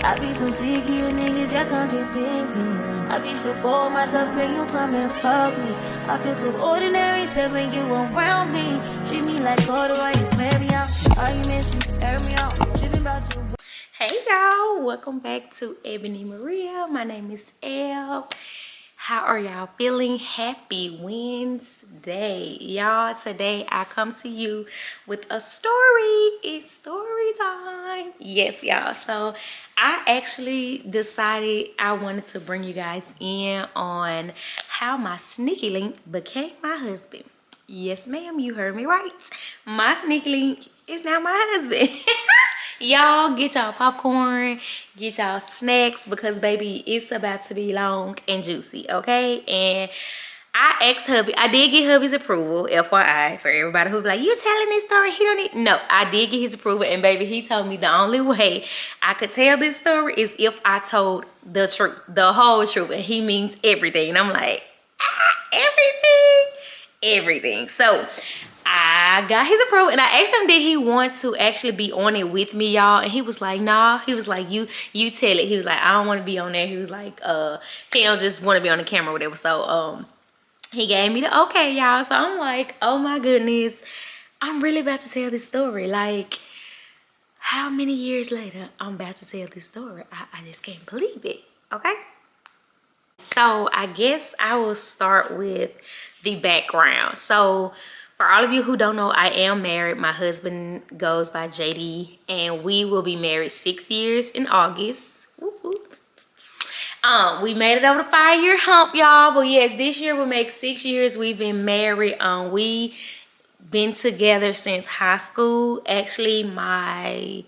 I be so sick of you niggas, y'all contradicting. I be so bored myself when you come and fuck me. I feel so ordinary, except when you around me. Treat me like water while you wear me out. Arguments, you air me out. Tripping about you. Hey y'all, welcome back to Eboni Maria. My name is Elle. How are y'all feeling? Happy Wednesday, y'all. Today I come to you with a story. It's story time. Yes, y'all. So I actually decided I wanted to bring you guys in on how my sneaky link became my husband. Yes, ma'am, you heard me right. My sneaky link is now my husband. Y'all get y'all popcorn, get y'all snacks, because baby, it's about to be long and juicy, okay? And I asked hubby, I did get hubby's approval, FYI, for everybody who's like, you telling this story, he don't need. No, I did get his approval, and baby, he told me the only way I could tell this story is if I told the truth, the whole truth, and he means everything. And I'm like, everything. So I got his approval, and I asked him did he want to actually be on it with me, y'all, and he was like, nah. He was like, you tell it. He was like, I don't want to be on there. He was like, he don't just want to be on the camera or whatever. So he gave me the okay, y'all. So I'm like, oh my goodness, I'm really about to tell this story. Like, how many years later I'm about to tell this story? I just can't believe it. Okay, so I guess I will start with the background. So for all of you who don't know, I am married. My husband goes by JD, and we will be married 6 years in August. Whoop, whoop. We made it over the 5-year hump, y'all. But yes, this year will make 6 years we've been married. We been together since high school. Actually, my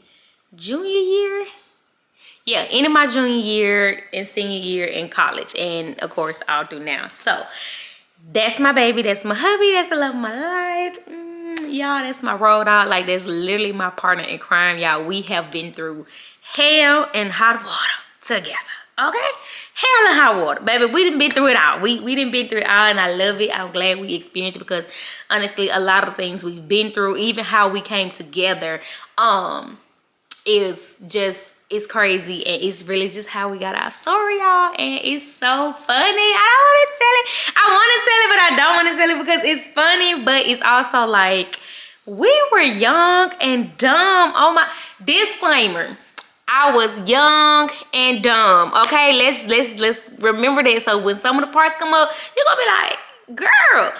junior year. Yeah, end of my junior year and senior year in college, and of course all through now. So that's my baby, that's my hubby, that's the love of my life. Y'all, that's my road dog. Like, that's literally my partner in crime, y'all. We have been through hell and hot water together, okay? Hell and hot water, baby. We done been through it all. We done been through it all, and I love it. I'm glad we experienced it, because honestly, a lot of things we've been through, even how we came together, is just, it's crazy, and it's really just how we got our story, y'all, and it's so funny. I want to tell it, but I don't want to tell it because it's funny, but it's also like, we were young and dumb. Oh my, disclaimer, I was young and dumb, okay? Let's remember that. So when some of the parts come up, you're gonna be like, girl,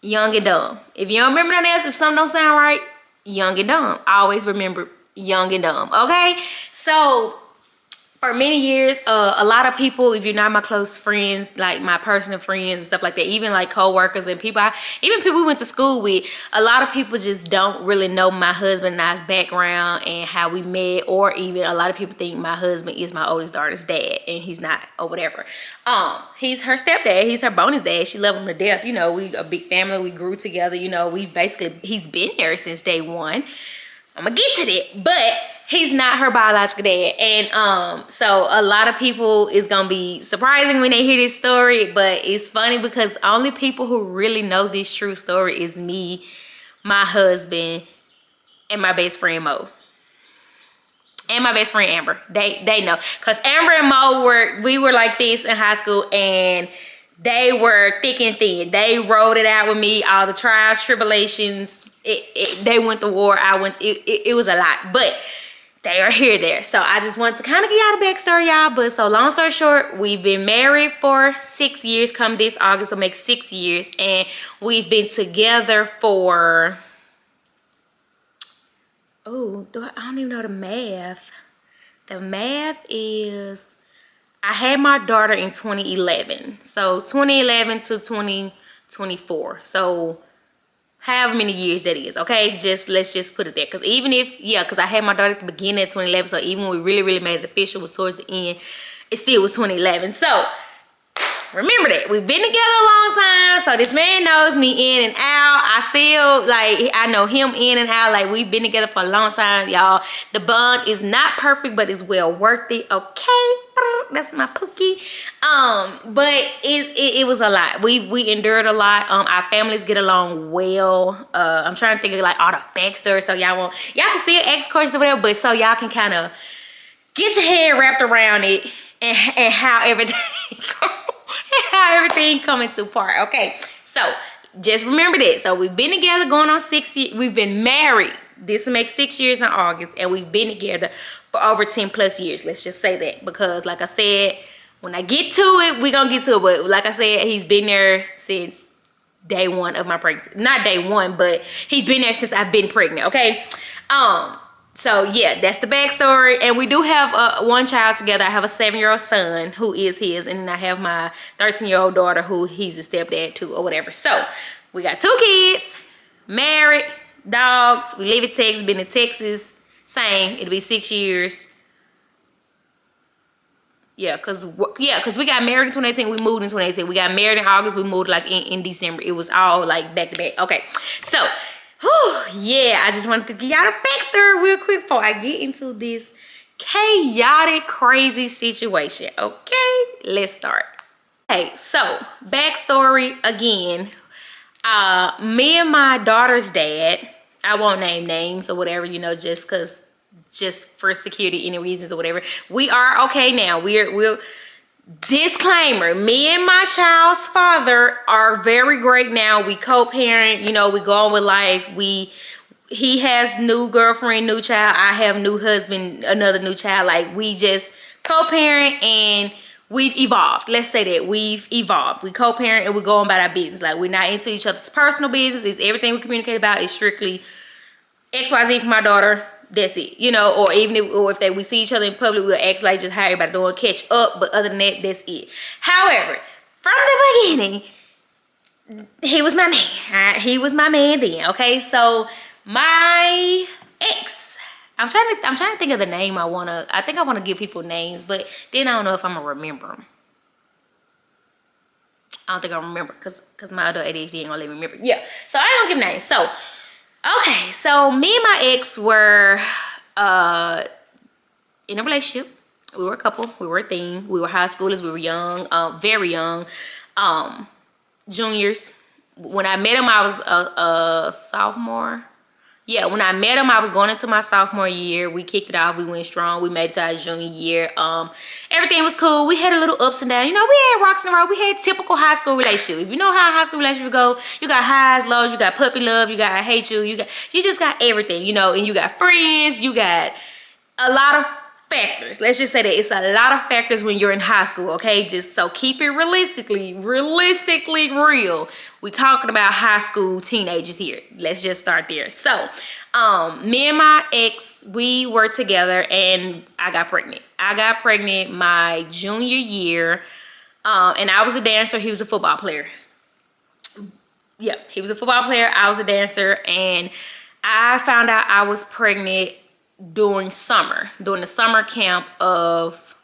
young and dumb. If you don't remember nothing else, if something don't sound right, young and dumb. I always remember young and dumb, okay? So for many years, a lot of people, if you're not my close friends, like my personal friends and stuff like that, even like co-workers and people, even people we went to school with, a lot of people just don't really know my husband and I's background and how we met, or even a lot of people think my husband is my oldest daughter's dad, and he's not, or whatever. He's her stepdad, he's her bonus dad. She loved him to death. You know, we a big family, we grew together, you know, he's been there since day one. I'm gonna get to that, but he's not her biological dad. And so a lot of people is gonna be surprising when they hear this story, but it's funny because only people who really know this true story is me, my husband, and my best friend Mo, and my best friend Amber. They know, because Amber and Mo we were like this in high school, and they were thick and thin. They rode it out with me, all the trials, tribulations. They went to war, I went, it was a lot, but they are here there. So I just wanted to kind of get y'all the backstory, y'all. But so long story short, we've been married for 6 years. Come this August will make 6 years, and we've been together for, oh, I don't even know the math. The math is, I had my daughter in 2011, so 2011 to 2024. So however many years that is, okay? Let's just put it there. Because even if, yeah, because I had my daughter at the beginning of 2011, so even when we really made it official was towards the end, it still was 2011. So remember that we've been together a long time, so this man knows me in and out. I still, like, I know him in and out. Like, we've been together for a long time, y'all. The bond is not perfect, but it's well worth it, okay? That's my pookie. But it was a lot. We endured a lot. Our families get along well. I'm trying to think of like all the backstory, so y'all can still ask questions or whatever, but so y'all can kind of get your head wrapped around it and how everything coming to part. Okay, so just remember that. So we've been together going on 6 years. We've been married. This will make 6 years in August, and we've been together for over 10 plus years. Let's just say that, because like I said, when I get to it, we're gonna get to it. But like I said, he's been there since day one of my pregnancy. Not day one, but he's been there since I've been pregnant. Okay. So yeah, that's the backstory. And we do have one child together. I have a 7-year-old son who is his, and then I have my 13-year-old daughter who he's a stepdad to or whatever. So we got 2 kids, married, dogs. We live in Texas, been in Texas, same. It'll be 6 years. Yeah, cause we got married in 2018. We moved in 2018. We got married in August. We moved like in December. It was all like back to back. Okay, so. Whew, yeah, I just wanted to give y'all the backstory real quick before I get into this chaotic, crazy situation. Okay, let's start. Okay, so backstory again. Me and my daughter's dad, I won't name names or whatever, you know, just for security, any reasons or whatever. We are okay now. We'll disclaimer, me and my child's father are very great now. We co-parent, you know, we go on with life. He has new girlfriend, new child. I have new husband, another new child. Like, we just co-parent and we've evolved. Let's say that we've evolved. We co-parent and we go on about our business. Like, we're not into each other's personal business. It's everything we communicate about is strictly XYZ for my daughter. That's it, you know. Or even if we see each other in public, we'll act like just how everybody doing, catch up. But other than that, that's it. However, from the beginning, he was my man. He was my man then. Okay, so my ex, I'm trying to think of the name I think I wanna give people names, but then I don't know if I'm gonna remember them. I don't think I remember because my other ADHD ain't gonna let me remember. Yeah, so I don't give names. So okay, so me and my ex were in a relationship. We were a couple. We were a thing. We were high schoolers. We were young, very young, juniors. When I met him, I was a sophomore. Yeah, when I met him, I was going into my sophomore year. We kicked it off. We went strong. We made it to our junior year. Everything was cool. We had a little ups and downs. You know, we had rocks in the road. We had typical high school relationships. You know how high school relationships go. You got highs, lows. You got puppy love. You got I hate you. You just got everything, you know. And you got friends. You got a lot of factors. Let's just say that it's a lot of factors when you're in high school, okay? Just so keep it realistically real. We talking about high school teenagers here. Let's just start there. So, me and my ex, we were together and I got pregnant. I got pregnant my junior year, and I was a dancer. He was a football player. Yeah, he was a football player. I was a dancer, and I found out I was pregnant during the summer camp of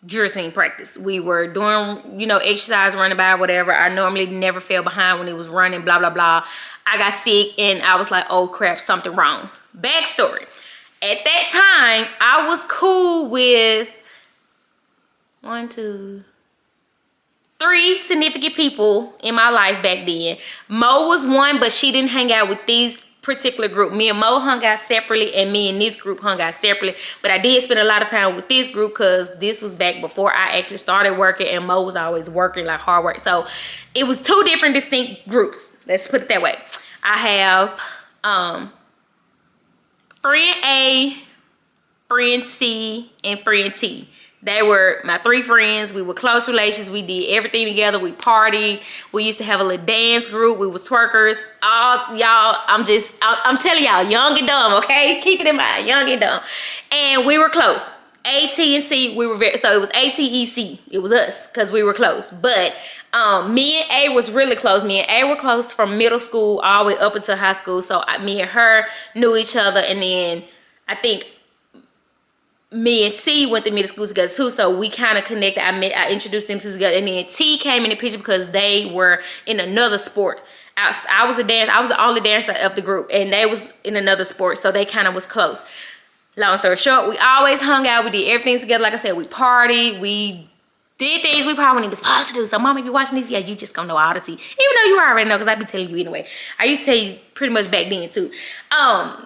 dressing practice. We were doing, you know, exercise, running by, whatever. I normally never fell behind when it was running, blah, blah, blah. I got sick and I was like, oh crap, something wrong. Backstory. At that time, I was cool with 1, 2, 3 significant people in my life back then. Mo was one, but she didn't hang out with these particular group. Me and Mo hung out separately, and me and this group hung out separately. But I did spend a lot of time with this group because this was back before I actually started working, and Mo was always working, like hard work. So it was 2 different distinct groups. Let's put it that way. I have friend A, friend C, and friend T. They were my 3 friends. We were close relations. We did everything together. We partied. We used to have a little dance group. We was twerkers. All y'all, I'm telling y'all, young and dumb, okay? Keep it in mind, young and dumb. And we were close. A, T, and C, we were so it was A, T, E, C. It was us because we were close. But me and A was really close. Me and A were close from middle school all the way up until high school. So me and her knew each other. And then I think me and C went to middle school together too, so we kind of connected. I introduced them to together, and then T came in the picture because they were in another sport. I was the only dancer of the group, and they was in another sport, so they kind of was close. Long story short, we always hung out. We did everything together. Like I said, we partied. We did things we probably weren't even supposed to do. So mama, if you're watching this, yeah, you just gonna know all the tea. Even though you already know, because I be telling you anyway. I used to tell you pretty much back then too.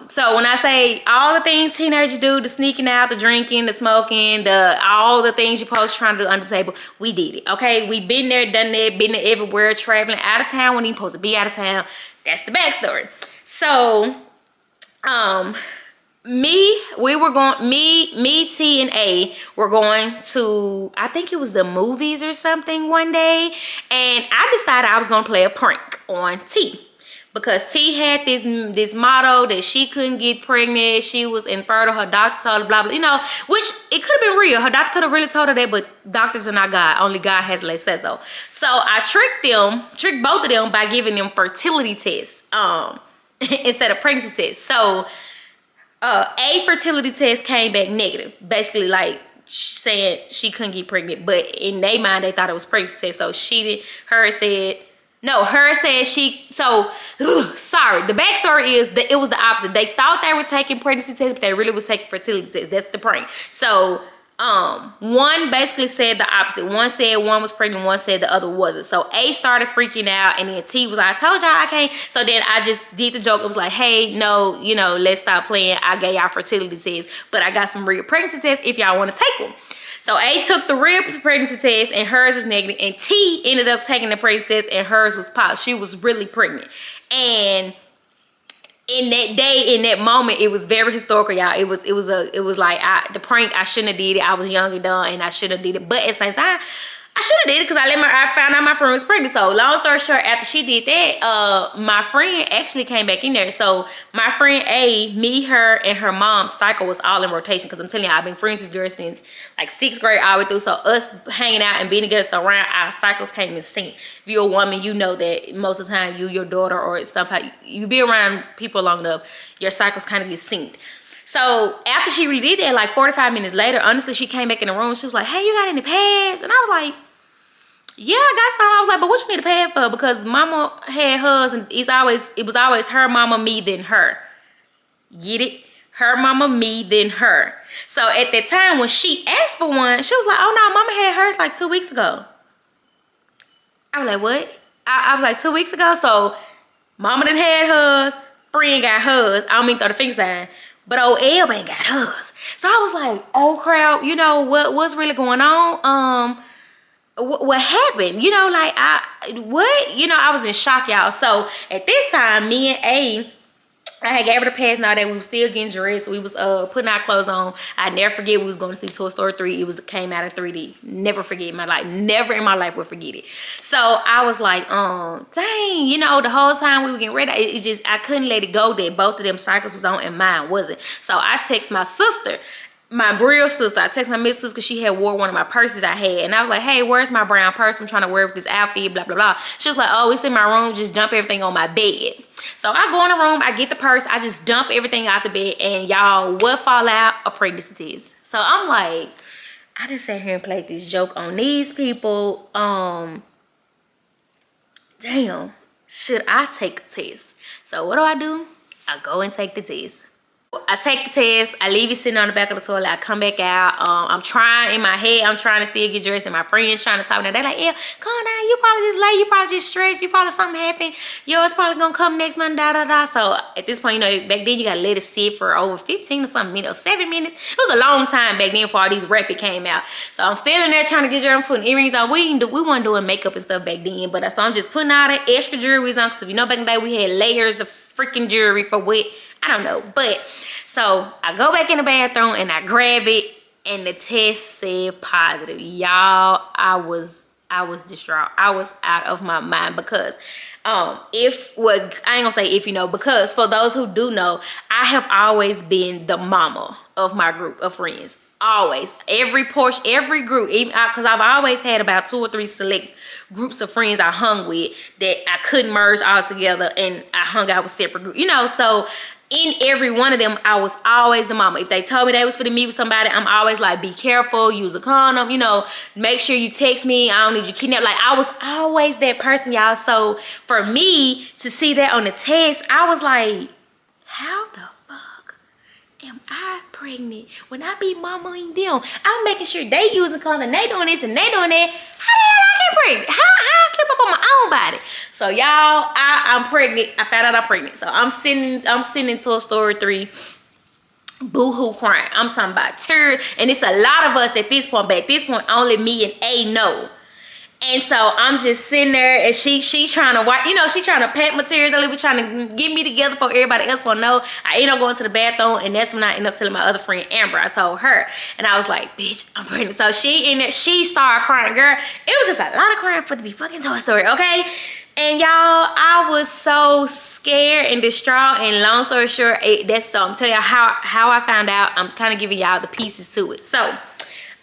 So when I say all the things teenagers do, the sneaking out, the drinking, the smoking, all the things you're supposed to try to do under the table, we did it, okay? We been there, done that, been there everywhere, traveling out of town when you supposed to be out of town. That's the backstory. So, me, T, and A were going to, I think it was the movies or something one day, and I decided I was gonna play a prank on T. Because T had this motto that she couldn't get pregnant, she was infertile, her doctor told her, blah, blah, you know, which it could have been real. Her doctor could have really told her that, but doctors are not God. Only God has let say so. So I tricked both of them by giving them fertility tests instead of pregnancy tests. So a fertility test came back negative, basically like saying she couldn't get pregnant, but in their mind, they thought it was pregnancy test. So sorry, the backstory is that it was the opposite. They thought they were taking pregnancy tests, but they really was taking fertility tests. That's the prank. So one basically said the opposite. One said one was pregnant, one said the other wasn't. So A started freaking out, and then T was like, I told y'all I can't. So then I just did the joke. It was like, hey, no, you know, let's stop playing. I gave y'all fertility tests, but I got some real pregnancy tests if y'all want to take them. So A took the real pregnancy test and hers was negative, and T ended up taking the pregnancy test and hers was positive. She was really pregnant. And in that day, in that moment, it was very historical, y'all. It was like the prank, I shouldn't have did it. I was young and dumb and I should have did it. But at the same time, I should have did it because I found out my friend was pregnant. So long story short, after she did that, my friend actually came back in there. So my friend A, me, her, and her mom's cycle was all in rotation. Because I'm telling you, I've been friends with this girl since like 6th grade all the way through. So us hanging out and being together, so around, our cycles came in sync. If you're a woman, you know that most of the time you, your daughter, or somehow you be around people long enough, your cycles kind of get synced. So after she really did that, like 45 minutes later, honestly, she came back in the room. She was like, hey, you got any pads? And I was like, yeah, I got some. I was like, but what you need a pad for? Because mama had hers, and it was always her mama, me, then her. Get it? Her mama, me, then her. So at that time when she asked for one, she was like, oh no, mama had hers like 2 weeks ago. I was like, what? I was like, 2 weeks ago? So mama done had hers, friend got hers. I don't mean throw the finger sign, but old Eb ain't got hers. So I was like, oh crap, you know what's really going on? What happened? You know, like what? You know, I was in shock, y'all. So at this time, me and A, I had gave her the pads and all that. We was still getting dressed. We was putting our clothes on. I never forget we was going to see Toy Story 3. It came out in 3D. Never forget in my life. Never in my life would forget it. So I was like, dang, you know, the whole time we were getting ready, it just, I couldn't let it go that both of them cycles was on and mine wasn't. So I text my sister, my real sister. I texted my middle sister because she had wore one of my purses I had, and I was like, hey, where's my brown purse? I'm trying to wear it with this outfit, blah blah blah. She was like, oh, it's in my room, just dump everything on my bed. So I go in the room, I get the purse, I just dump everything out the bed, and y'all, what fall out? A pregnancy test. So I'm like, I just sat here and played this joke on these people. Damn, should I take a test? So what do? I go and take the test. I take the test, I leave it sitting on the back of the toilet, I come back out, I'm trying, in my head, I'm trying to still get dressed, and my friends trying to talk to me. They're like, yeah, calm down, you probably just late, you probably just stressed, you probably something happened, yours probably gonna come next month, da da da. So at this point, you know, back then you gotta let it sit for over 15 or something, you know, 7 minutes. It was a long time back then before all these rapid came out. So I'm still in there trying to get dressed, I'm putting earrings on. We weren't doing makeup and stuff back then, but so I'm just putting all the extra jewelry on, because if you know back in the day we had layers of freaking jewelry for what, I don't know. But so I go back in the bathroom and I grab it, and the test said positive. Y'all, I was distraught. I was out of my mind, because I ain't gonna say if you know, because for those who do know, I have always been the mama of my group of friends. Always, every group, even because I've always had about 2 or 3 select groups of friends I hung with that I couldn't merge all together, and I hung out with separate groups, you know. So in every one of them, I was always the mama. If they told me they was finna meet with somebody, I'm always like, be careful, use a condom, you know, make sure you text me, I don't need you kidnapped. Like, I was always that person, y'all. So for me to see that on the test, I was like, how the fuck am I pregnant? When I be mamaing them, I'm making sure they using condom and they doing this and they doing that. How the hell I get pregnant? How I slip up on my own body? So y'all, I'm pregnant. I found out I'm pregnant. So I'm sitting in Toy Story 3. Boo-hoo crying. I'm talking about tears. And it's a lot of us at this point, but at this point, only me and A know. And so I'm just sitting there and she trying to watch, you know, she trying to pack materials, a little bit trying to get me together for everybody else will know. I end up going to the bathroom, and that's when I end up telling my other friend Amber. I told her, and I was like, bitch, I'm pregnant. So she in there, she started crying, girl. It was just a lot of crying for it to be fucking Toy Story, okay? And y'all, I was so scared and distraught, and long story short, so I'm telling y'all how I found out. I'm kind of giving y'all the pieces to it. So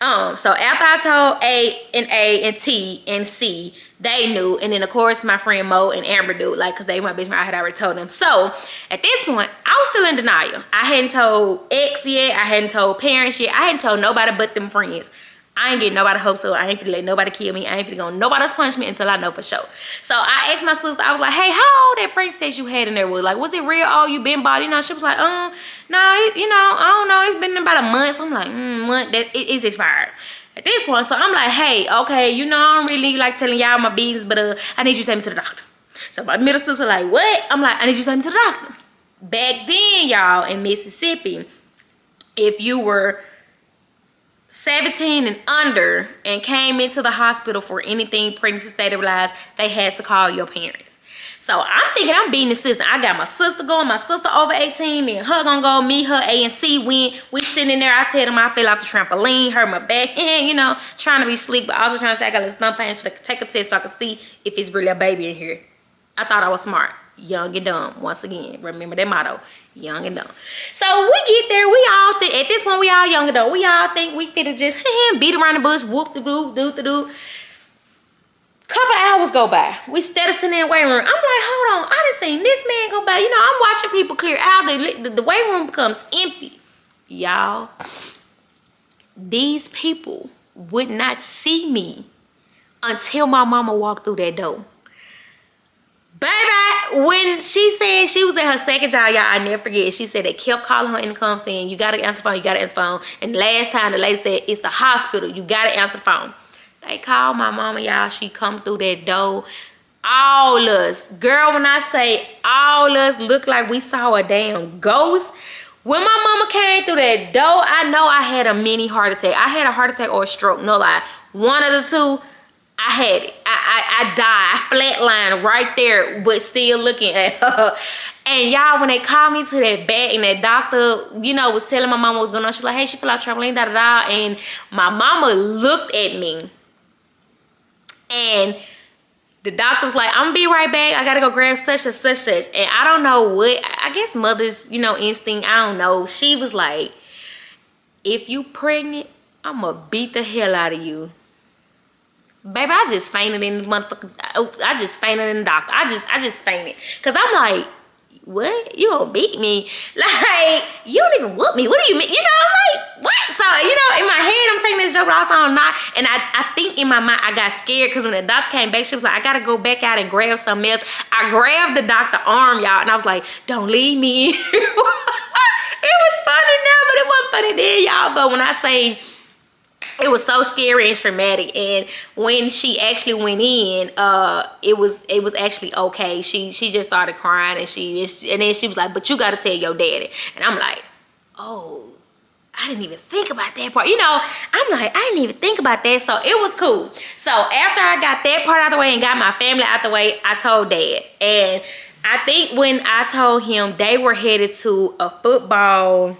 after I told A and T and C, they knew, and then of course my friend Mo and Amber knew, like, cause they were my best friend. I had already told them. So at this point, I was still in denial. I hadn't told X yet. I hadn't told parents yet. I hadn't told nobody but them friends. I ain't getting nobody hopes, so I ain't finna let nobody kill me. I ain't finna go nobody else punch me until I know for sure. So I asked my sister, I was like, hey, how old that pregnancy test you had in there was? Like, was it real? Oh, you been bought? You know, she was like, no, you know, I don't know. It's been about a month. So I'm like, month, that it is expired. At this point, so I'm like, hey, okay, you know, I don't really like telling y'all my business, but I need you to take me to the doctor. So my middle sister like, what? I'm like, I need you to take me to the doctor. Back then, y'all, in Mississippi, if you were 17 and under and came into the hospital for anything pregnancy stabilized, they had to call your parents. So I'm thinking I'm beating the system. I got my sister going, my sister over 18, me and her gonna go, me, her, A, and C went. We sitting in there, I tell them I fell off the trampoline, hurt my back, and you know, trying to be sleek, but also trying to say I got a stomach pain so they could take a test so I could see if it's really a baby in here. I thought I was smart. Young and dumb. Once again, remember that motto, young and dumb. So we get there, we all think, at this point we all young and dumb. We all think we finna just beat around the bush, whoop the doo, do the doo. Couple hours go by. We steady sitting in the waiting room. I'm like, hold on, I done seen this man go by. You know, I'm watching people clear out. The waiting room becomes empty. Y'all, these people would not see me until my mama walked through that door. Baby, when she said she was at her second job, y'all, I never forget. She said they kept calling her income saying, you gotta answer the phone, you gotta answer the phone. And last time the lady said, it's the hospital, you gotta answer the phone. They called my mama, y'all. She come through that door. All us, girl, when I say all us looked like we saw a damn ghost. When my mama came through that door, I know I had a mini heart attack. I had a heart attack or a stroke, no lie. One of the two. I had it. I died. I flatlined right there, but still looking at her. And y'all, when they called me to that bed and that doctor, you know, was telling my mama what was going on, she was like, hey, she fell out trampoline, da da da. And my mama looked at me. And the doctor was like, I'm gonna be right back. I gotta go grab such and such. And I don't know what, I guess mother's, you know, instinct, I don't know. She was like, if you pregnant, I'm gonna beat the hell out of you. Baby, I just fainted in the motherfucker. I just fainted in the doctor. I just fainted. Cause I'm like, what? You gonna beat me? Like, you don't even whoop me. What do you mean? You know, I'm like, what? So, you know, in my head, I'm taking this joke, but also I'm not. And I think in my mind, I got scared because when the doctor came back, she was like, I gotta go back out and grab something else. I grabbed the doctor arm, y'all, and I was like, don't leave me. It was funny now, but it wasn't funny then, y'all. But when I say, it was so scary and traumatic, and when she actually went in, it was actually okay. She just started crying, and then she was like, "But you got to tell your daddy." And I'm like, "Oh, I didn't even think about that part." You know, I'm like, I didn't even think about that. So it was cool. So after I got that part out the way and got my family out the way, I told Dad, and I think when I told him, they were headed to a football,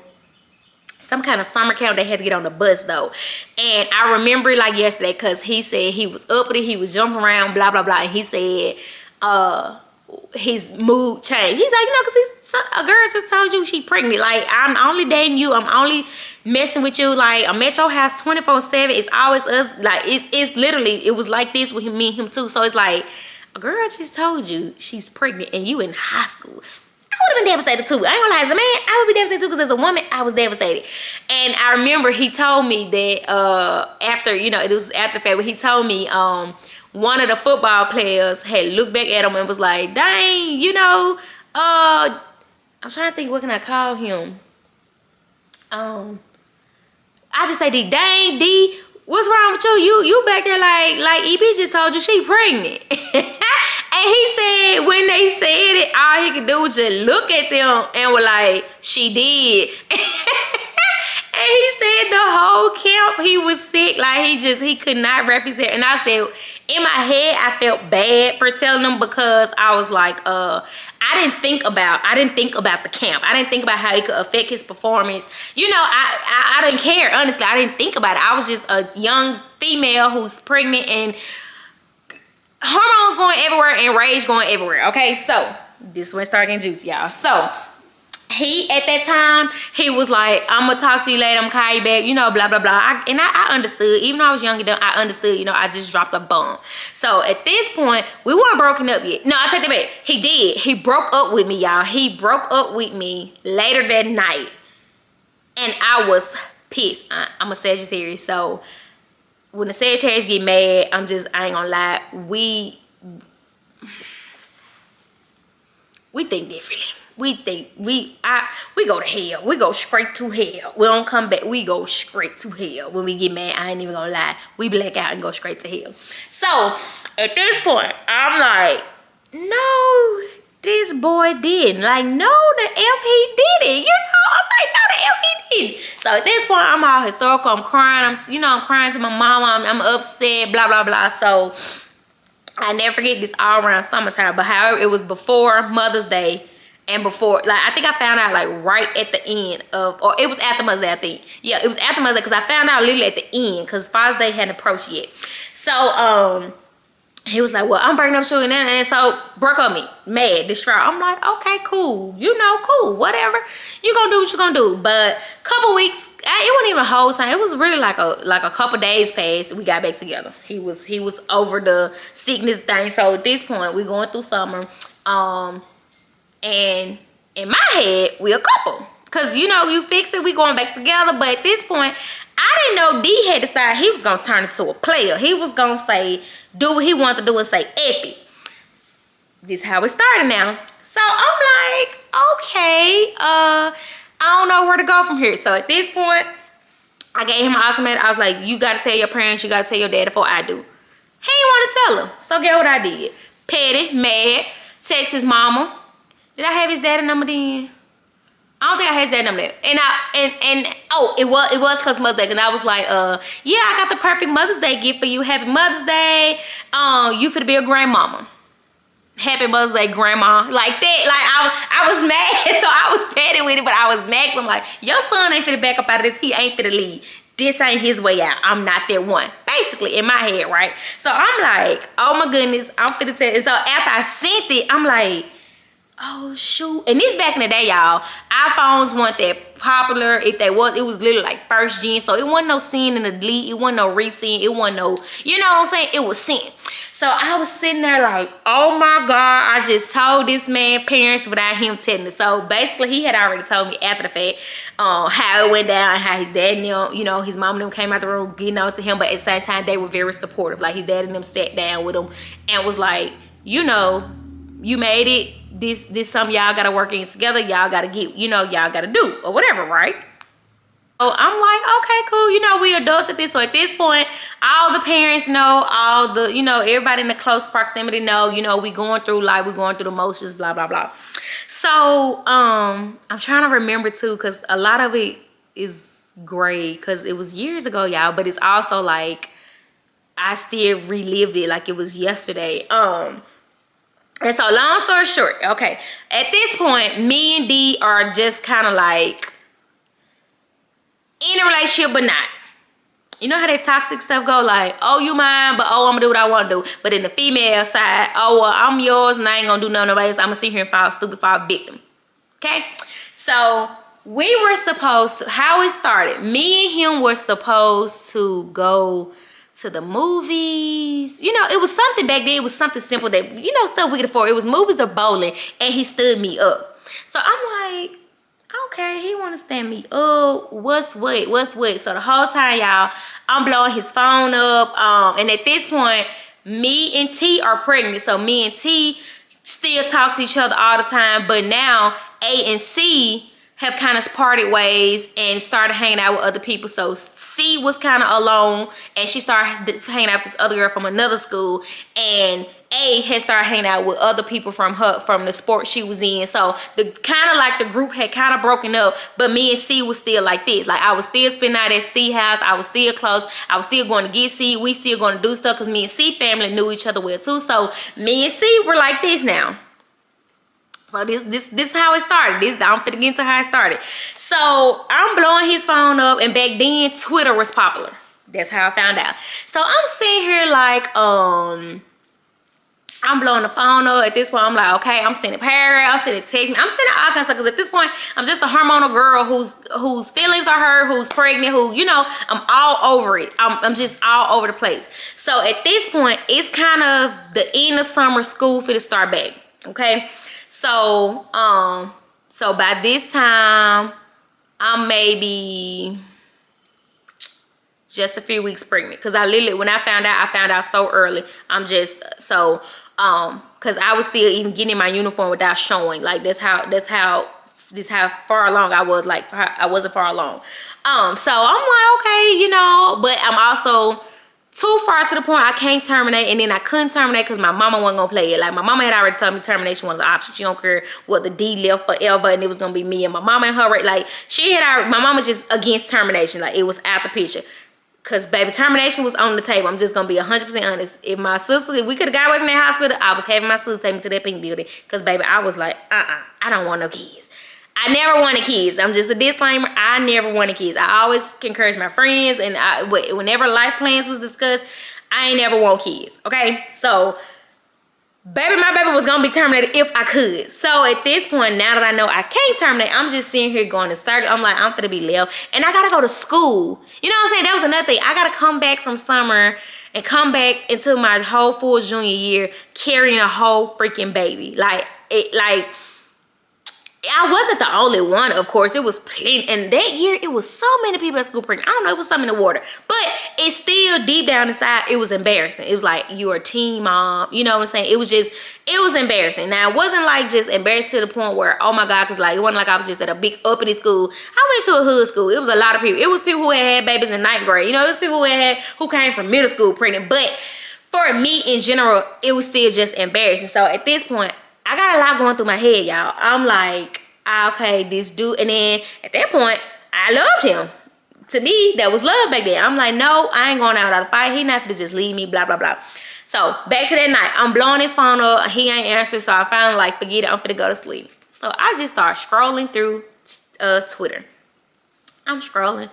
some kind of summer camp. They had to get on the bus though. And I remember like yesterday, because he said he was uppity, he was jumping around, blah blah blah, and he said his mood changed. He's like, you know, because a girl just told you she pregnant. Like, I'm only dating you, I'm only messing with you. Like, I'm at your house 24/7. It's always us. Like, it's literally, it was like this with me and him too. So it's like, a girl just told you she's pregnant and you in high school. I would have been devastated too. I ain't gonna lie, as a man, I would be devastated too, because as a woman, I was devastated. And I remember he told me that after, you know, it was after the fact, but he told me one of the football players had looked back at him and was like, dang, you know, I'm trying to think, what can I call him? I just say, D, dang, D, what's wrong with you? You back there like EB just told you she pregnant. And he said when they said it, all he could do was just look at them and was like, she did. And he said the whole camp he was sick, like he could not represent. And I said, in my head, I felt bad for telling them because I was like, I didn't think about the camp. I didn't think about how it could affect his performance. You know, I didn't care, honestly. I didn't think about it. I was just a young female who's pregnant and hormones going everywhere and rage going everywhere. Okay, so this one started getting juicy, y'all. So he, at that time, he was like, I'm gonna talk to you later, I'm gonna call you back, you know, blah, blah, blah. I understood. Even though I was young and dumb, I understood, you know, I just dropped a bomb. So at this point, we weren't broken up yet. No, I take that back. He did. He broke up with me, y'all. He broke up with me later that night. And I was pissed. I'm a Sagittarius, so when the Sagittarius get mad, I ain't gonna lie, we think differently. We go to hell. We go straight to hell. We don't come back. We go straight to hell. When we get mad, I ain't even gonna lie. We black out and go straight to hell. So at this point, I'm like, no, this boy didn't. Like, no, the F he didn't. You know, I'm like, no, the F he didn't. So at this point, I'm all historical. I'm crying. I'm crying to my mama. I'm upset, blah, blah, blah. So I never forget this all around summertime. But however, it was before Mother's Day. And before, like, I think I found out like right at the end of, or it was after Mother's Day, I think. Yeah, it was after Mother's Day because I found out literally at the end because Father's Day hadn't approached yet. So, he was like, well, I'm breaking up with you. And so broke up me, mad, distraught. I'm like, okay, cool. You know, cool, whatever. You gonna do what you gonna do. But couple weeks, it wasn't even a whole time. It was really like a couple days passed. We got back together. He was over the sickness thing. So at this point, we going through summer. And in my head, we a couple. Cause you know, you fixed it, we going back together. But at this point, I didn't know D had decided he was gonna turn into a player. He was gonna say, do what he wanted to do and say epic. This is how it started now. So I'm like, okay, I don't know where to go from here. So at this point, I gave him an ultimatum. I was like, you gotta tell your parents, you gotta tell your dad before I do. He didn't want to tell him. So get what I did. Petty, mad, text his mama. Did I have his daddy number then? I don't think I had his daddy number then. And oh, it was cause Mother's Day. And I was like, yeah, I got the perfect Mother's Day gift for you. Happy Mother's Day. You finna be a grandmama. Happy Mother's Day, grandma. Like that. Like I was mad. So I was petty with it, but I was mad. I'm like, your son ain't finna back up out of this. He ain't finna leave. This ain't his way out. I'm not that one. Basically, in my head, right? So I'm like, oh my goodness, I'm finna tell. And so after I sent it, I'm like, oh shoot. And this back in the day, y'all, iPhones weren't that popular. If they was, it was literally like first gen. So it wasn't no send and a delete. It wasn't no resend. It wasn't no, you know what I'm saying? It was sent. So I was sitting there like, oh my God, I just told this man parents without him telling it. So basically he had already told me after the fact how it went down, how his dad and them, you know, his mom and them came out the room getting on to him. But at the same time, they were very supportive. Like his dad and them sat down with him and was like, you know, you made it. This something y'all gotta work in together. Y'all gotta get, you know, y'all gotta do or whatever, right? So I'm like, okay, cool. You know, we adults at this. So at this point, all the parents know, all the, you know, everybody in the close proximity know, you know, we going through life, we going through the motions, blah, blah, blah. So I'm trying to remember too, because a lot of it is gray because it was years ago, y'all, but it's also like I still relived it like it was yesterday. And so long story short, okay, at this point, me and D are just kind of like in a relationship, but not. You know how that toxic stuff go, like, oh, you mine, but oh, I'm gonna do what I want to do. But in the female side, oh, well, I'm yours and I ain't gonna do nothing else. I'm gonna sit here and fall stupid, fall victim. Okay? So we were supposed to, how it started, me and him were supposed to go to the movies. You know, it was something back then. It was something simple that, you know, stuff we could afford. It was movies or bowling, and he stood me up. So I'm like, okay, he want to stand me up. What's what? So the whole time, y'all, I'm blowing his phone up. And at this point, me and T are pregnant. So me and T still talk to each other all the time. But now A and C have kind of parted ways and started hanging out with other people. So C was kind of alone, and she started hanging out with this other girl from another school, and A had started hanging out with other people from the sport she was in. So the kind of like the group had kind of broken up, but me and C was still like this. Like I was still spending out at C house. I was still close. I was still going to get C. We still going to do stuff because me and C family knew each other well too. So me and C were like this now. So this is how it started. I'm finna get into how it started. So I'm blowing his phone up, and back then Twitter was popular. That's how I found out. So I'm sitting here like I'm blowing the phone up. At this point, I'm like, okay, I'm sending paragraphs, I'm sending text, I'm sending all kinds of stuff, because at this point, I'm just a hormonal girl whose feelings are hurt, who's pregnant, who, you know, I'm all over it. I'm just all over the place. So at this point, it's kind of the end of summer, school for to start back. Okay. So, so by this time, I'm maybe just a few weeks pregnant. Cause I literally, when I found out so early. I'm just, so, cause I was still even getting my uniform without showing. Like this how far along I was. Like I wasn't far along. So I'm like, okay, you know, but I'm also too far to the point I can't terminate, and then I couldn't terminate because my mama wasn't gonna play it. Like my mama had already told me termination was the option. She don't care what the D left forever, and it was gonna be me and my mama and her. Like my mama was just against termination. Like it was out the picture. Cause baby, termination was on the table. I'm just gonna be 100% honest. If we could have got away from that hospital, I was having my sister take me to that pink building. Cause baby, I was like, I don't want no kids. I never wanted kids. I'm just a disclaimer. I never wanted kids. I always encourage my friends, and whenever life plans was discussed, I ain't never want kids. Okay, so my baby was gonna be terminated if I could. So at this point, now that I know I can't terminate, I'm just sitting here going to circle. I'm like, I'm gonna be left, and I gotta go to school. You know what I'm saying? That was another thing. I gotta come back from summer and come back into my whole full junior year carrying a whole freaking baby. I wasn't the only one, of course. It was plenty. And that year, it was so many people at school pregnant. I don't know, it was something in the water. But it's still deep down inside, it was embarrassing. It was like, you're a teen mom. You know what I'm saying? It was embarrassing. Now, it wasn't like just embarrassed to the point where, oh my God, because like, it wasn't like I was just at a big uppity school. I went to a hood school. It was a lot of people. It was people who had babies in 9th grade. You know, it was people who came from middle school pregnant. But for me, in general, it was still just embarrassing. So at this point, I got a lot going through my head, y'all. I'm like, okay, this dude. And then at that point, I loved him. To me, that was love back then. I'm like, no, I ain't going out without a fight. He not gonna just leave me, blah, blah, blah. So back to that night, I'm blowing his phone up. He ain't answering. So I finally like, forget it. I'm finna go to sleep. So I just start scrolling through Twitter. I'm scrolling.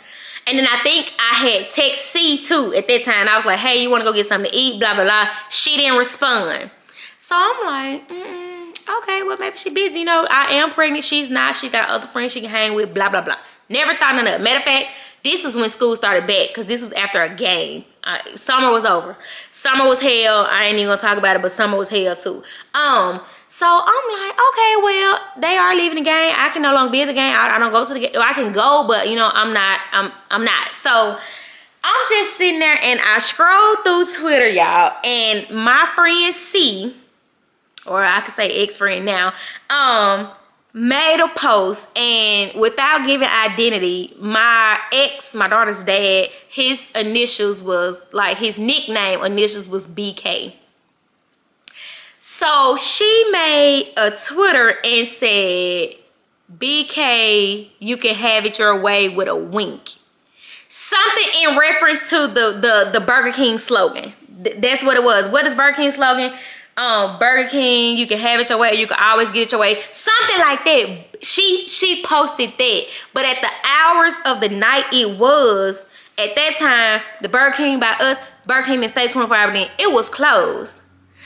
And then I think I had text C too at that time. I was like, hey, you wanna go get something to eat, blah, blah, blah. She didn't respond. So I'm like, okay, well, maybe she busy. You know, I am pregnant. She's not. She got other friends she can hang with, blah, blah, blah. Never thought of that. Matter of fact, this is when school started back, because this was after a game. Summer was over. Summer was hell. I ain't even gonna talk about it, but summer was hell too. So I'm like, okay, well, they are leaving the game. I can no longer be at the game. I don't go to the game. I can go, but you know, I'm not. So I'm just sitting there, and I scroll through Twitter, y'all, and my friend C, or I could say ex-friend now, made a post, and without giving identity, my daughter's dad, his initials was, like, his nickname initials was BK. So she made a Twitter and said, BK, you can have it your way with a wink. Something in reference to the Burger King slogan. That's what it was. What is Burger King slogan? Burger King, you can have it your way, you can always get it your way. Something like that. She posted that. But at the hours of the night it was, at that time, the Burger King by us, Burger King didn't stay 24 hours then, it was closed.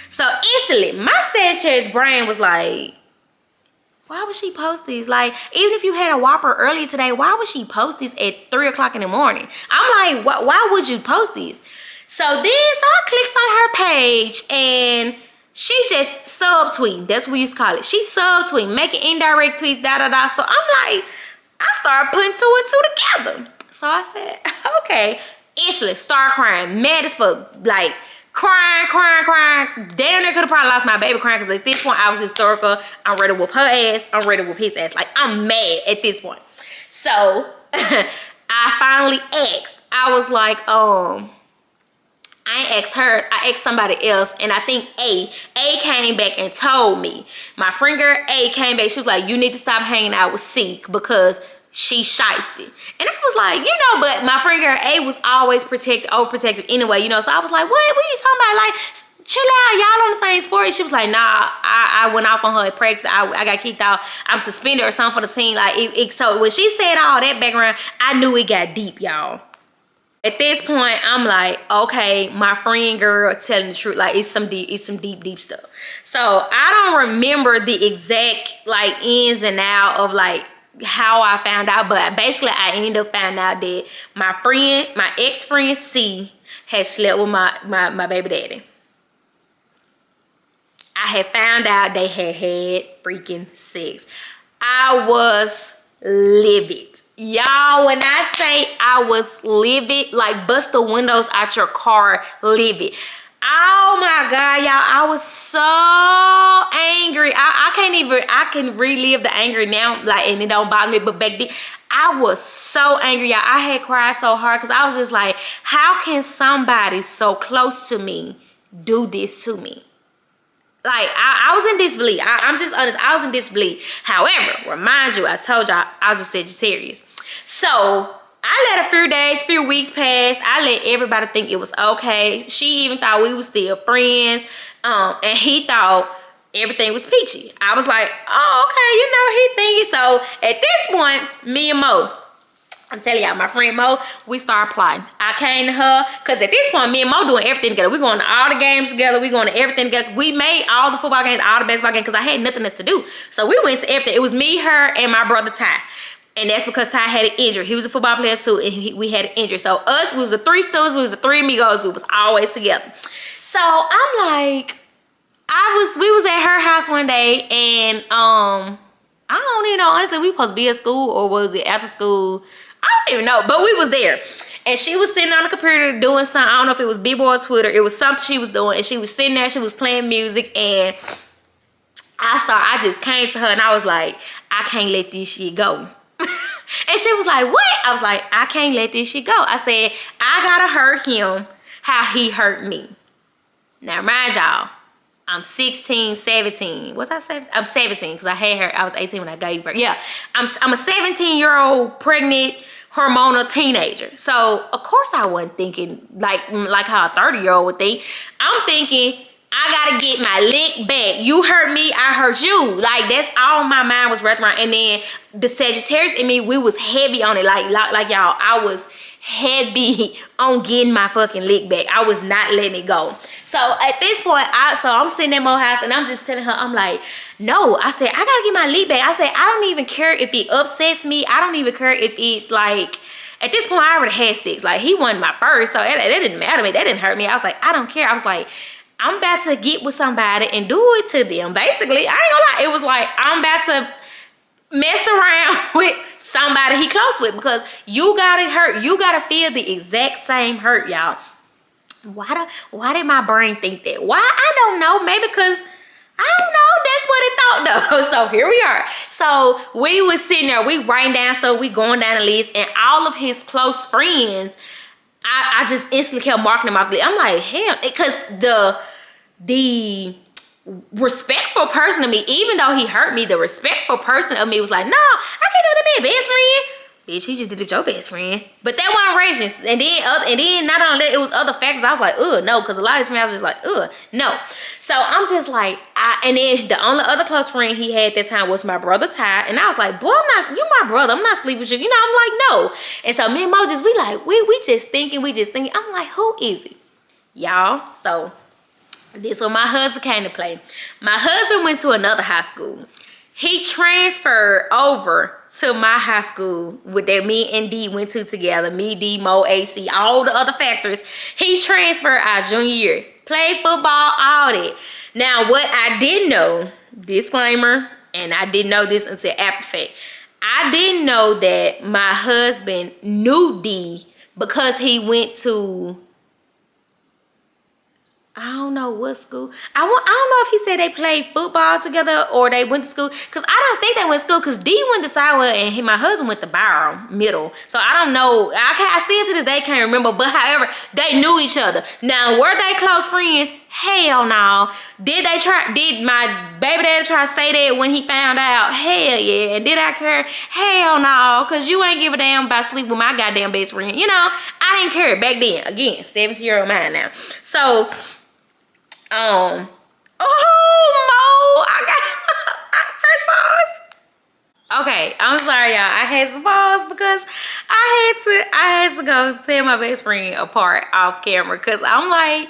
So instantly, my Sagittarius brain was like, why would she post this? Like, even if you had a Whopper earlier today, why would she post this at 3 o'clock in the morning? I'm like, why would you post this? So I clicked on her page, and she just subtweeting. That's what we used to call it. She subtweeting, making indirect tweets, da-da-da. So I'm like, I started putting 2 and 2 together. So I said, okay. Instantly, start crying, mad as fuck, like, crying. Damn near could have probably lost my baby crying, because at this point I was hysterical. I'm ready to whoop her ass. I'm ready to whoop his ass. Like, I'm mad at this point. So I finally asked. I was like, I ain't asked her, I asked somebody else, and I think A came back and told me. My friend girl A came back, she was like, you need to stop hanging out with C because she shysty. And I was like, you know, but my friend girl A was always overprotective anyway, you know, so I was like, what are you talking about? Like, chill out, y'all on the same sport. She was like, nah, I went off on her at practice. I got kicked out. I'm suspended or something for the team. Like, so when she said all that background, I knew it got deep, y'all. At this point, I'm like, okay, my friend girl telling the truth. Like, it's some deep stuff. So I don't remember the exact like ins and out of like how I found out, but basically I ended up finding out that my ex-friend C had slept with my baby daddy. I had found out they had freaking sex. I was livid. Y'all, when I say I was livid, like bust the windows out your car, livid. Oh my God, y'all, I was so angry. I can relive the anger now, like, and it don't bother me, but back then, I was so angry, y'all. I had cried so hard because I was just like, how can somebody so close to me do this to me? Like, I was in disbelief. I'm just honest. I was in disbelief. However, remind you, I told y'all I was a Sagittarius. So I let a few weeks pass. I let everybody think it was okay. She even thought we were still friends. And he thought everything was peachy. I was like, oh, okay, you know, he thinking. So at this point, me and Mo, I'm telling y'all, my friend Mo, we started plotting. I came to her, because at this point, me and Mo doing everything together. We going to all the games together. We going to everything together. We made all the football games, all the basketball games, because I had nothing else to do. So we went to everything. It was me, her, and my brother Ty. And that's because Ty had an injury. He was a football player too, and we had an injury. So us, we was the three Stews, we was the three amigos. We was always together. So I'm like, we was at her house one day, and I don't even know, honestly, we supposed to be at school, or was it after school? I don't even know, but we was there. And she was sitting on the computer doing something. I don't know if it was Bebo or Twitter. It was something she was doing. And she was sitting there, she was playing music. And I just came to her and I was like, I can't let this shit go. And she was like, what? I was like, I can't let this shit go. I said, I gotta hurt him how he hurt me. Now, mind y'all, I'm 16, 17. What's I 17? I'm 17 because I had her. I was 18 when I gave birth. Yeah, I'm a 17-year-old pregnant hormonal teenager. So of course I wasn't thinking like how a 30-year-old would think. I'm thinking, I gotta get my lick back. You hurt me, I hurt you. Like, that's all my mind was wrapped around. And then the Sagittarius in me, we was heavy on it. Like y'all, I was heavy on getting my fucking lick back. I was not letting it go. So at this point, I'm sitting at Mo's house and I'm just telling her, I'm like, no, I said, I gotta get my lick back. I said, I don't even care if it upsets me. I don't even care if it's like, at this point, I already had sex. Like, he wasn't my first, so that didn't matter to me. That didn't hurt me. I was like, I don't care. I was like, I'm about to get with somebody and do it to them. Basically, I ain't gonna lie. It was like, I'm about to mess around with somebody he close with, because you gotta hurt. You gotta feel the exact same hurt, y'all. Why did my brain think that? Why? I don't know. Maybe because, I don't know. That's what it thought though. So here we are. So we was sitting there, we writing down stuff, we going down the list, and all of his close friends, I just instantly kept marking them off the list. I'm like, hell, because the respectful person of me, even though he hurt me, the respectful person of me was like, no, I can't do that, man, best friend. Bitch, he just did it with your best friend. But that wasn't racist. And then not only that, it was other factors. I was like, no, because a lot of his friends was just like, no. So I'm just like, and then the only other close friend he had that time was my brother Ty. And I was like, boy, you my brother. I'm not sleeping with you. You know, I'm like, no. And so me and Mo we just thinking. I'm like, who is he? Y'all, so this was my husband came to play. My husband went to another high school. He transferred over to my high school with that me and D went to together. Me, D, Mo, AC, all the other factors. He transferred our junior year. Played football, all that. Now, what I didn't know, disclaimer, and I didn't know this until after the fact. I didn't know that my husband knew D because he went to I don't know what school. I don't know if he said they played football together or they went to school. Cause I don't think they went to school. Cause D went to Sywell and my husband went to Byram Middle. So I don't know. I still to this day can't remember. But however, they knew each other. Now were they close friends? Hell no. Did my baby daddy try to say that when he found out? Hell yeah. And did I care? Hell no. Cause you ain't give a damn about sleep with my goddamn best friend. You know, I didn't care back then. Again, 17-year-old man now. So oh Mo, I got first pause. Okay, I'm sorry y'all. I had to pause because I had to go tear my best friend apart off camera because I'm like,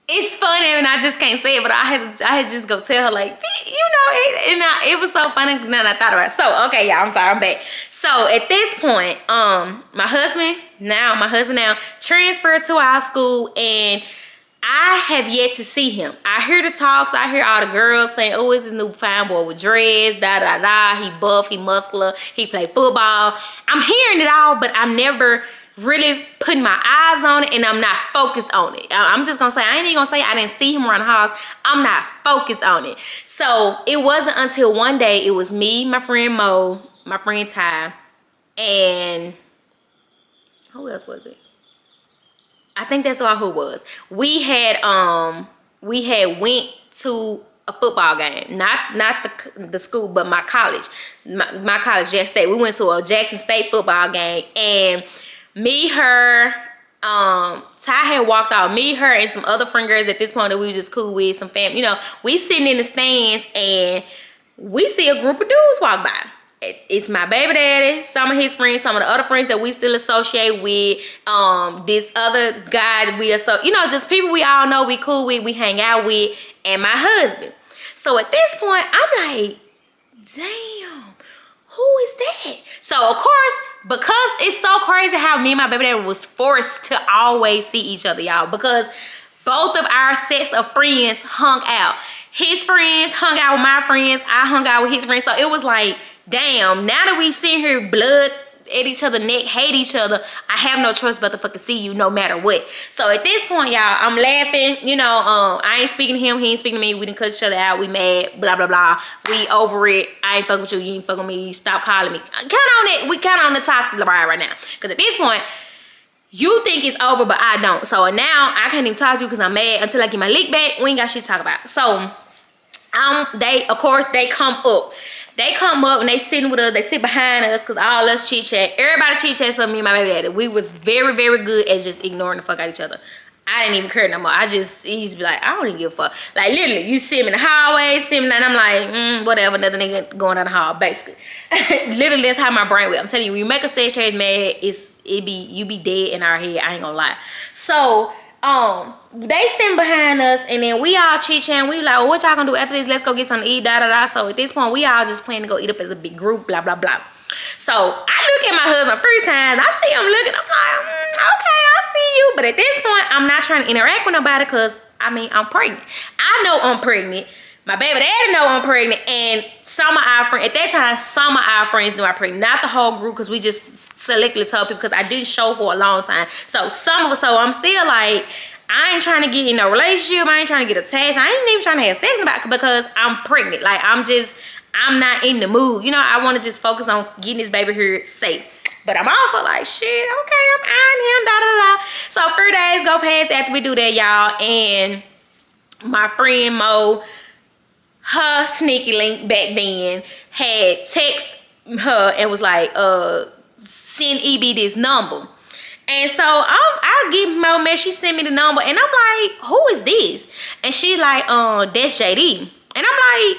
it's funny and I just can't say it, but I had to just go tell her like, you know, it was so funny now that I thought about it. So okay, y'all, I'm sorry, I'm back. So at this point, my husband now transferred to our school and I have yet to see him. I hear the talks. I hear all the girls saying, oh, it's this new fine boy with dreads, He buff, he muscular, he play football. I'm hearing it all, but I'm never really putting my eyes on it and I'm not focused on it. I'm just gonna say, I ain't even gonna say I didn't see him around the house. I'm not focused on it. So it wasn't until one day, it was me, my friend Mo, my friend Ty, and who else was it? I think that's all who it was. We had went to a football game, not the school, but my college, my college, Jackson State. We went to a Jackson State football game, and me, her, Ty had walked out. Me, her, and some other friend girls at this point that we were just cool with, some family. You know, we sitting in the stands, and we see a group of dudes walk by. It's my baby daddy, some of his friends, some of the other friends that we still associate with, this other guy we you know, just people we all know, we cool with, we hang out with, and my husband. So at this point, I'm like, damn, who is that? So of course, because it's so crazy how me and my baby daddy was forced to always see each other, y'all, because both of our sets of friends hung out. His friends hung out with my friends, I hung out with his friends. So it was like, damn, now that we sitting here blood at each other neck, hate each other, I have no choice but to fucking see you no matter what. So at this point, y'all, I'm laughing, you know, I ain't speaking to him, he ain't speaking to me, we didn't cut each other out, we mad, blah, blah, blah. We over it, I ain't fucking with you, you ain't fucking with me, stop calling me. Count on it, we count on the toxic ride right now. Because at this point, you think it's over, but I don't. So now, I can't even talk to you because I'm mad until I get my lick back, we ain't got shit to talk about. So, of course, they come up. They come up and they sitting with us, they sit behind us because all us chit chat. Everybody chit chat with me and my baby daddy. We was very, very good at just ignoring the fuck out of each other. I didn't even care no more. He used to be like, I don't even give a fuck. Like literally, you see him in the hallway, see him, and I'm like, whatever, another nigga going down the hall, basically. Literally, that's how my brain works. I'm telling you, when you make a sex change mad, you be dead in our head. I ain't gonna lie. So, they sitting behind us and then we all chit-chatting. We like, well, what y'all gonna do after this? Let's go get something to eat, da-da-da. So at this point, we all just planning to go eat up as a big group, blah, blah, blah. So I look at my husband 3 times. I see him looking. I'm like, okay, I see you. But at this point, I'm not trying to interact with nobody because, I mean, I'm pregnant. I know I'm pregnant. My baby daddy know I'm pregnant. And some of our friends, at that time, some of our friends knew I'm pregnant. Not the whole group because we just selectively told people because I didn't show for a long time. So I'm still like, I ain't trying to get in a relationship. I ain't trying to get attached. I ain't even trying to have sex about it because I'm pregnant. Like, I'm not in the mood. You know, I want to just focus on getting this baby here safe. But I'm also like, shit, okay, I'm eyeing him, da-da-da. So 3 days go past after we do that, y'all. And my friend Mo, her sneaky link back then, had text her and was like, send EB this number. And so I'll give Mo a message. She sent me the number and I'm like, who is this? And she's like, that's JD. And I'm like,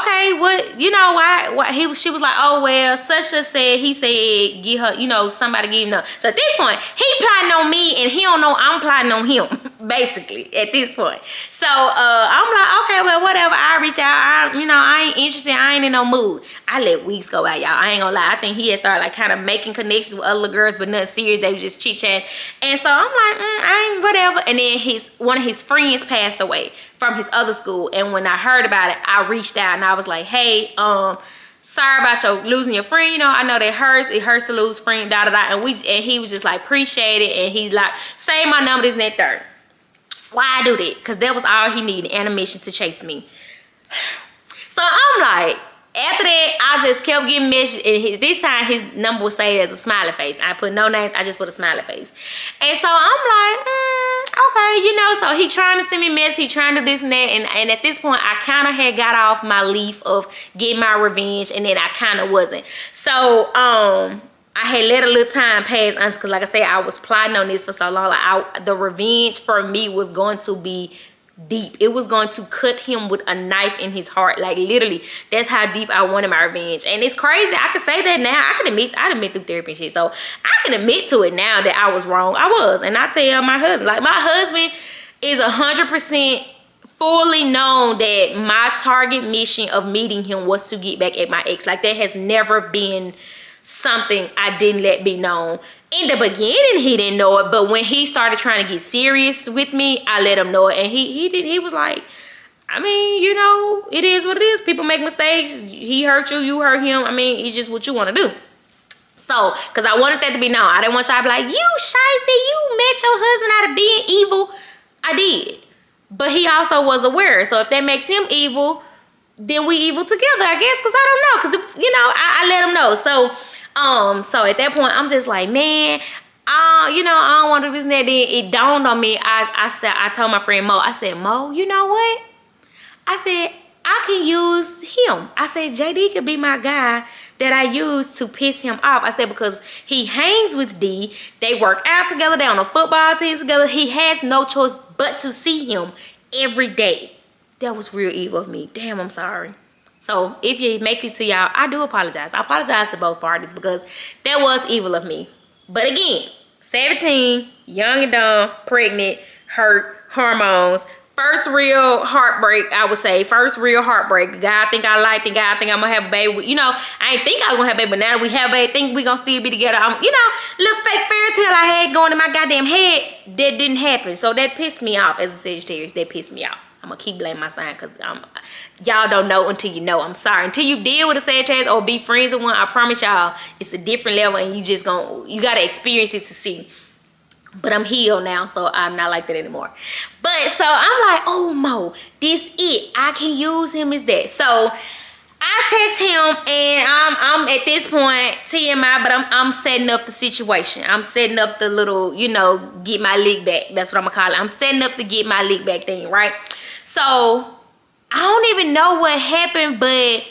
okay, what, you know, why she was like, oh well, such a said, he said, get her, you know, somebody give him. So at this point, he plotting on me and he don't know I'm plotting on him, basically, at this point. So I'm like, okay, well, whatever, I'll reach out. I ain't interested, I ain't in no mood. I let weeks go out, y'all. I ain't gonna lie. I think he had started like kind of making connections with other girls, but nothing serious. They was just chit chat. And so I'm like, I ain't whatever. And then one of his friends passed away from his other school. And when I heard about it, I reached out and I was like, hey, sorry about losing your friend. You know, I know that hurts. It hurts to lose friend, da da da. And he was just like, appreciate it. And he's like, save my number, this and that third. Why I do that? Because that was all he needed, animation to chase me. So I'm like, after that, I just kept getting messages. And this time, his number was saved as a smiley face. I put no names. I just put a smiley face. And so I'm like, okay, you know. So he trying to send me messages. He trying to do this and that. And at this point, I kind of had got off my leaf of getting my revenge. And then I kind of wasn't. So, I had let a little time pass, because like I said, I was plotting on this for so long. Like the revenge for me was going to be deep. It was going to cut him with a knife in his heart. Like literally, that's how deep I wanted my revenge. And it's crazy. I can say that now. I admit through therapy and shit. So I can admit to it now that I was wrong. I was. And I tell my husband, like my husband is 100% fully known that my target mission of meeting him was to get back at my ex. Like that has never been something I didn't let be known. In the beginning, he didn't know it, but when he started trying to get serious with me, I let him know it. And he was like, I mean, you know, it is what it is. People make mistakes. He hurt you, you hurt him. I mean, it's just what you want to do. So, because I wanted that to be known. I didn't want y'all to be like, you shiesty, you met your husband out of being evil. I did. But he also was aware. So if that makes him evil, then we evil together, I guess. Because I don't know. Because, you know, I let him know. So at that point, I'm just like, man, you know, I don't want to do this and that. Then it dawned on me. I told my friend Mo, I said, Mo, you know what? I said, I can use him. I said, JD could be my guy that I use to piss him off. I said, because he hangs with D. They work out together. They're on a football team together. He has no choice but to see him every day. That was real evil of me. Damn, I'm sorry. So if you make it to y'all, I do apologize. I apologize to both parties because that was evil of me. But again, 17, young and dumb, pregnant, hurt, hormones. First real heartbreak, I would say. First real heartbreak. The guy I think I like, the guy I think I'm going to have a baby with. You know, I didn't think I was going to have a baby, but now that we have a baby, I think we're going to still be together. You know, little fake fairy tale I had going in my goddamn head, that didn't happen. So that pissed me off as a Sagittarius. That pissed me off. I'm going to keep blaming my sign because y'all don't know until you know. I'm sorry. Until you deal with a Sagittarius or be friends with one, I promise y'all, it's a different level and you got to experience it to see. But I'm healed now, so I'm not like that anymore. But so I'm like, oh Mo, this it. I can use him as that. So I text him and I'm at this point TMI, but I'm setting up the situation. I'm setting up the little, you know, get my lick back. That's what I'm gonna call it. I'm setting up the get my lick back thing, right? So I don't even know what happened, but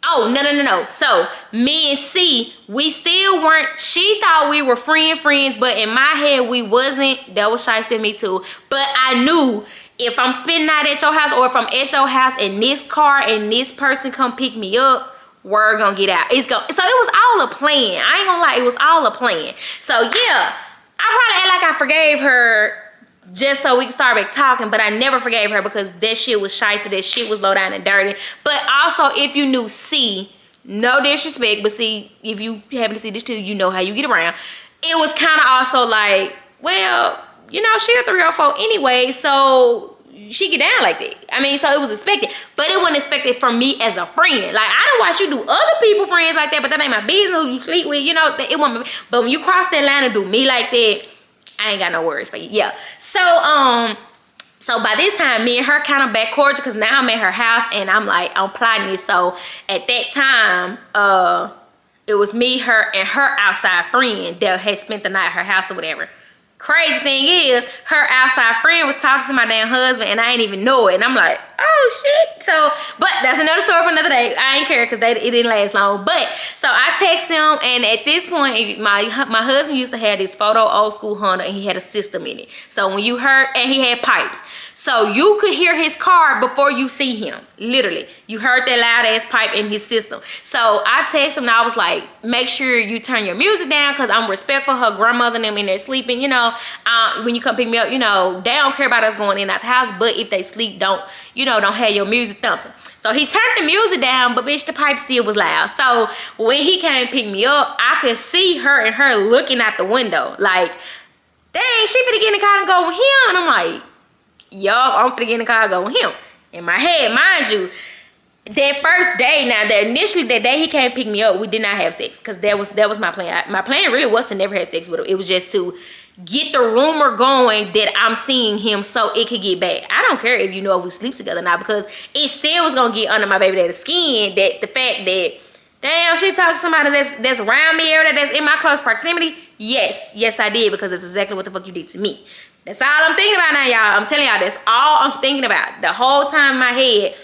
oh, no. So me and C, we still weren't, she thought we were friends, but in my head we wasn't. That was shiesty me too. But I knew if I'm spending night at your house or if I'm at your house and this car and this person come pick me up, we're gonna get out. So it was all a plan. I ain't gonna lie, it was all a plan. So yeah, I probably act like I forgave her just so we can start back talking, but I never forgave her because that shit was shiesty, that shit was low down and dirty. But also, if you knew C, no disrespect, but see, if you happen to see this too, you know how you get around. It was kind of also like, well, you know, she a 304 anyway, so she get down like that. I mean, so it was expected, but it wasn't expected from me as a friend. Like, I don't watch you do other people friends like that, but that ain't my business who you sleep with, you know, it wasn't. But when you cross that line and do me like that, I ain't got no words for you. Yeah. So by this time, me and her kind of back cordial because now I'm at her house and I'm like, I'm plotting this. So at that time, it was me, her, and her outside friend that had spent the night at her house or whatever. Crazy thing is, her outside friend was talking to my damn husband and I ain't even know it. And I'm like, oh shit. So, but that's another story for another day. I ain't care because it didn't last long. But, so I text him and at this point, my husband used to have this photo old school Honda and he had a system in it. So when you heard, and he had pipes. So you could hear his car before you see him. Literally. You heard that loud ass pipe in his system. So I texted him and I was like, make sure you turn your music down because I'm respectful. Her grandmother and them in there sleeping, you know. When you come pick me up, you know, they don't care about us going in and out the house. But if they sleep, don't have your music thumping. So he turned the music down, but bitch, the pipe still was loud. So when he came to pick me up, I could see her and her looking out the window. Like, dang, she finna get in the car and go with him. And I'm like, yup, I'm finna get in the car and go with him. In my head, mind you, that first day, now that initially that day he came pick me up, we did not have sex because that was my plan. My plan really was to never have sex with him. It was just to get the rumor going that I'm seeing him so it could get back. I don't care if you know if we sleep together now, because it still was gonna get under my baby daddy's skin, that the fact that, damn, she talked to somebody that's around me, or that's in my close proximity. Yes, I did, because that's exactly what the fuck you did to me. That's all I'm thinking about now, y'all. I'm telling y'all, that's all I'm thinking about. The whole time in my head,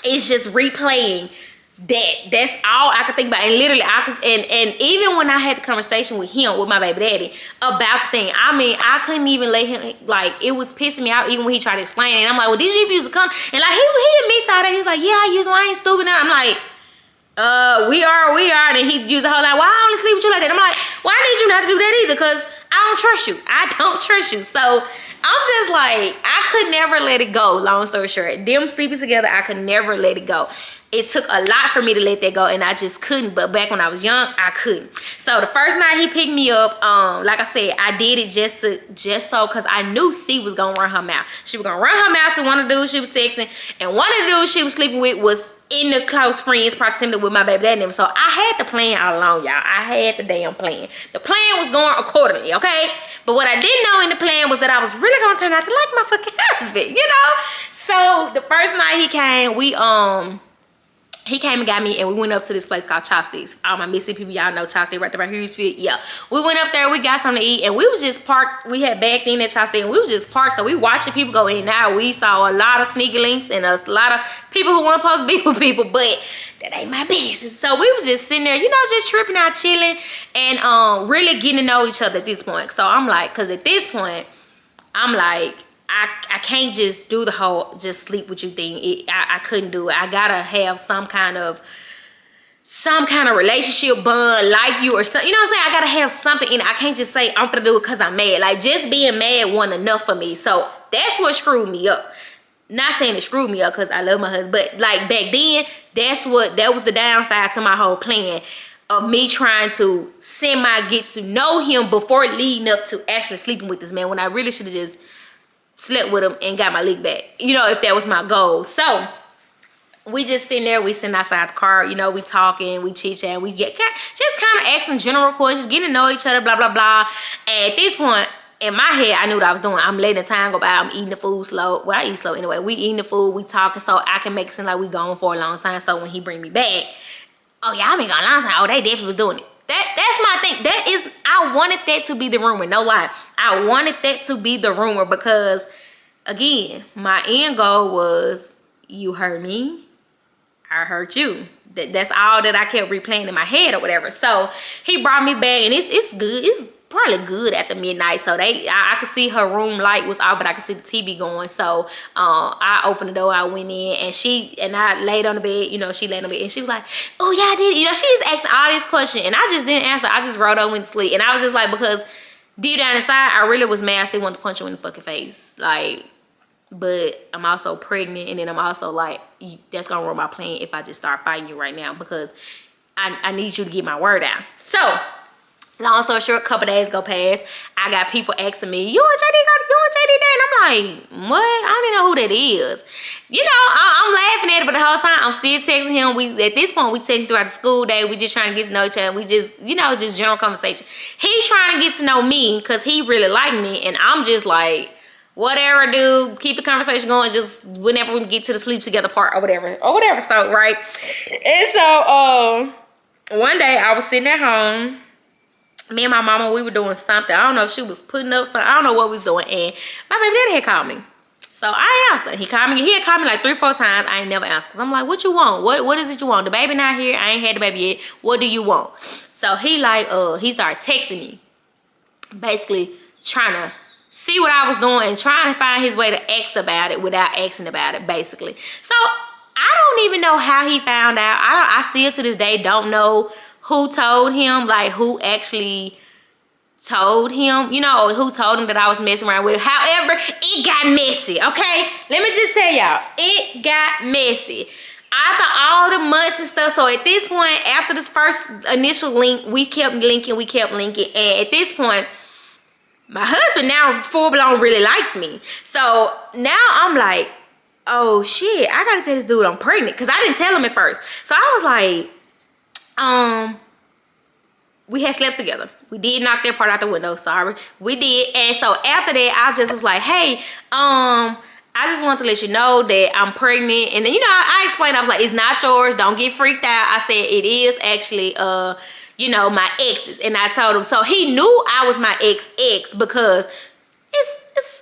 it's just replaying that. That's all I could think about. And literally, and even when I had the conversation with him, with my baby daddy, about the thing, I mean, I couldn't even let him, like, it was pissing me out even when he tried to explain it. And I'm like, well, did you use a condom? And like, he admits all that. He's like, yeah, I use one. I ain't stupid. And I'm like, we are. And he used the whole line, well, I only sleep with you like that. I'm like, well, I need you not to do that either, because I don't trust you. I don't trust you. So I'm just like, I could never let it go. Long story short, them sleeping together, I could never let it go. It took a lot for me to let that go, and I just couldn't. But back when I was young, I couldn't. So the first night he picked me up, like I said, I did it just so, because I knew C was gonna run her mouth. She was gonna run her mouth to one of the dudes she was sexing, and one of the dudes she was sleeping with was in the close friends proximity with my baby daddy and them. So I had the plan all along, y'all. I had the damn plan. The plan was going accordingly, okay? But what I didn't know in the plan was that I was really gonna turn out to like my fucking husband, you know? So the first night he came, he came and got me, and we went up to this place called Chopsticks. All my Mississippi people, y'all know Chopsticks right there by Hughesfield. Yeah, we went up there, we got something to eat, and we was just parked. We had backed in at Chopsticks, and we was just parked, so we watching people go in. Now we saw a lot of sneaky links and a lot of people who weren't supposed to be with people, but that ain't my business. So we was just sitting there, you know, just tripping out, chilling, and really getting to know each other at this point. So I'm like, because at this point, I'm like, I can't just do the whole just sleep with you thing. I couldn't do it. I gotta have some kind of relationship bond, like you or something. You know what I'm saying? I gotta have something in it. I can't just say I'm gonna do it because I'm mad. Like, just being mad wasn't enough for me. So that's what screwed me up. Not saying it screwed me up because I love my husband, but like back then, that was the downside to my whole plan of me trying to get to know him before leading up to actually sleeping with this man, when I really should have just slept with him and got my lick back, you know, if that was my goal. So we just sitting there, we sitting outside the car, you know, we talking, we chit-chatting, we just kind of asking general questions, getting to know each other, blah, blah, blah. And at this point, in my head, I knew what I was doing. I'm letting the time go by. I'm eating the food slow. Well, I eat slow anyway. We eating the food, we talking, so I can make it seem like we gone for a long time. So when he bring me back, oh yeah, I been gone a long time. Oh, they definitely was doing it. That's my thing. I wanted that to be the rumor. No lie. I wanted that to be the rumor because, again, my end goal was, you hurt me, I hurt you. That's all that I kept replaying in my head or whatever. So he brought me back, and it's good. It's probably good after midnight. So I could see her room light was off, but I could see the TV going. So I opened the door, I went in, and I laid on the bed, you know, she laid on the bed, and she was like, oh yeah, I did it. You know, she just asking all these questions, and I just didn't answer. I just rolled over and went to sleep. And I was just like, because deep down inside, I really was mad. I still wanted to punch her in the fucking face. Like, but I'm also pregnant, and then I'm also like, that's gonna ruin my plan if I just start fighting you right now, because I need you to get my word out. So long story short, a couple days go past. I got people asking me, you and JD there? And I'm like, what? I don't even know who that is. You know, I'm laughing at it, but the whole time I'm still texting him. At this point, we texting throughout the school day. We just trying to get to know each other. We just, you know, just general conversation. He's trying to get to know me because he really liked me. And I'm just like, whatever, dude. Keep the conversation going. Just whenever we get to the sleep together part or whatever. So, right. And so, one day I was sitting at home. Me and my mama, we were doing something. I don't know if she was putting up something. I don't know what we was doing. And my baby daddy had called me. So I answered. He called me. He had called me like 3-4 times. I ain't never answered. Because I'm like, what you want? What is it you want? The baby not here. I ain't had the baby yet. What do you want? So he he started texting me. Basically trying to see what I was doing and trying to find his way to ask about it without asking about it, basically. So I don't even know how he found out. I still to this day don't know who told him, like who actually told him, you know, who told him that I was messing around with it. However, it got messy, okay? Let me just tell y'all, it got messy. After all the months and stuff, so at this point, after this first initial link, we kept linking, and at this point, my husband now full-blown really likes me. So now I'm like, oh shit, I gotta tell this dude I'm pregnant, because I didn't tell him at first. So I was like, we had slept together. We did knock that part out the window. Sorry, we did. And so after that, I just was like, hey, I just want to let you know that I'm pregnant. And then, you know, I explained, I was like, it's not yours. Don't get freaked out. I said, it is actually, you know, my ex's. And I told him, so he knew I was my ex because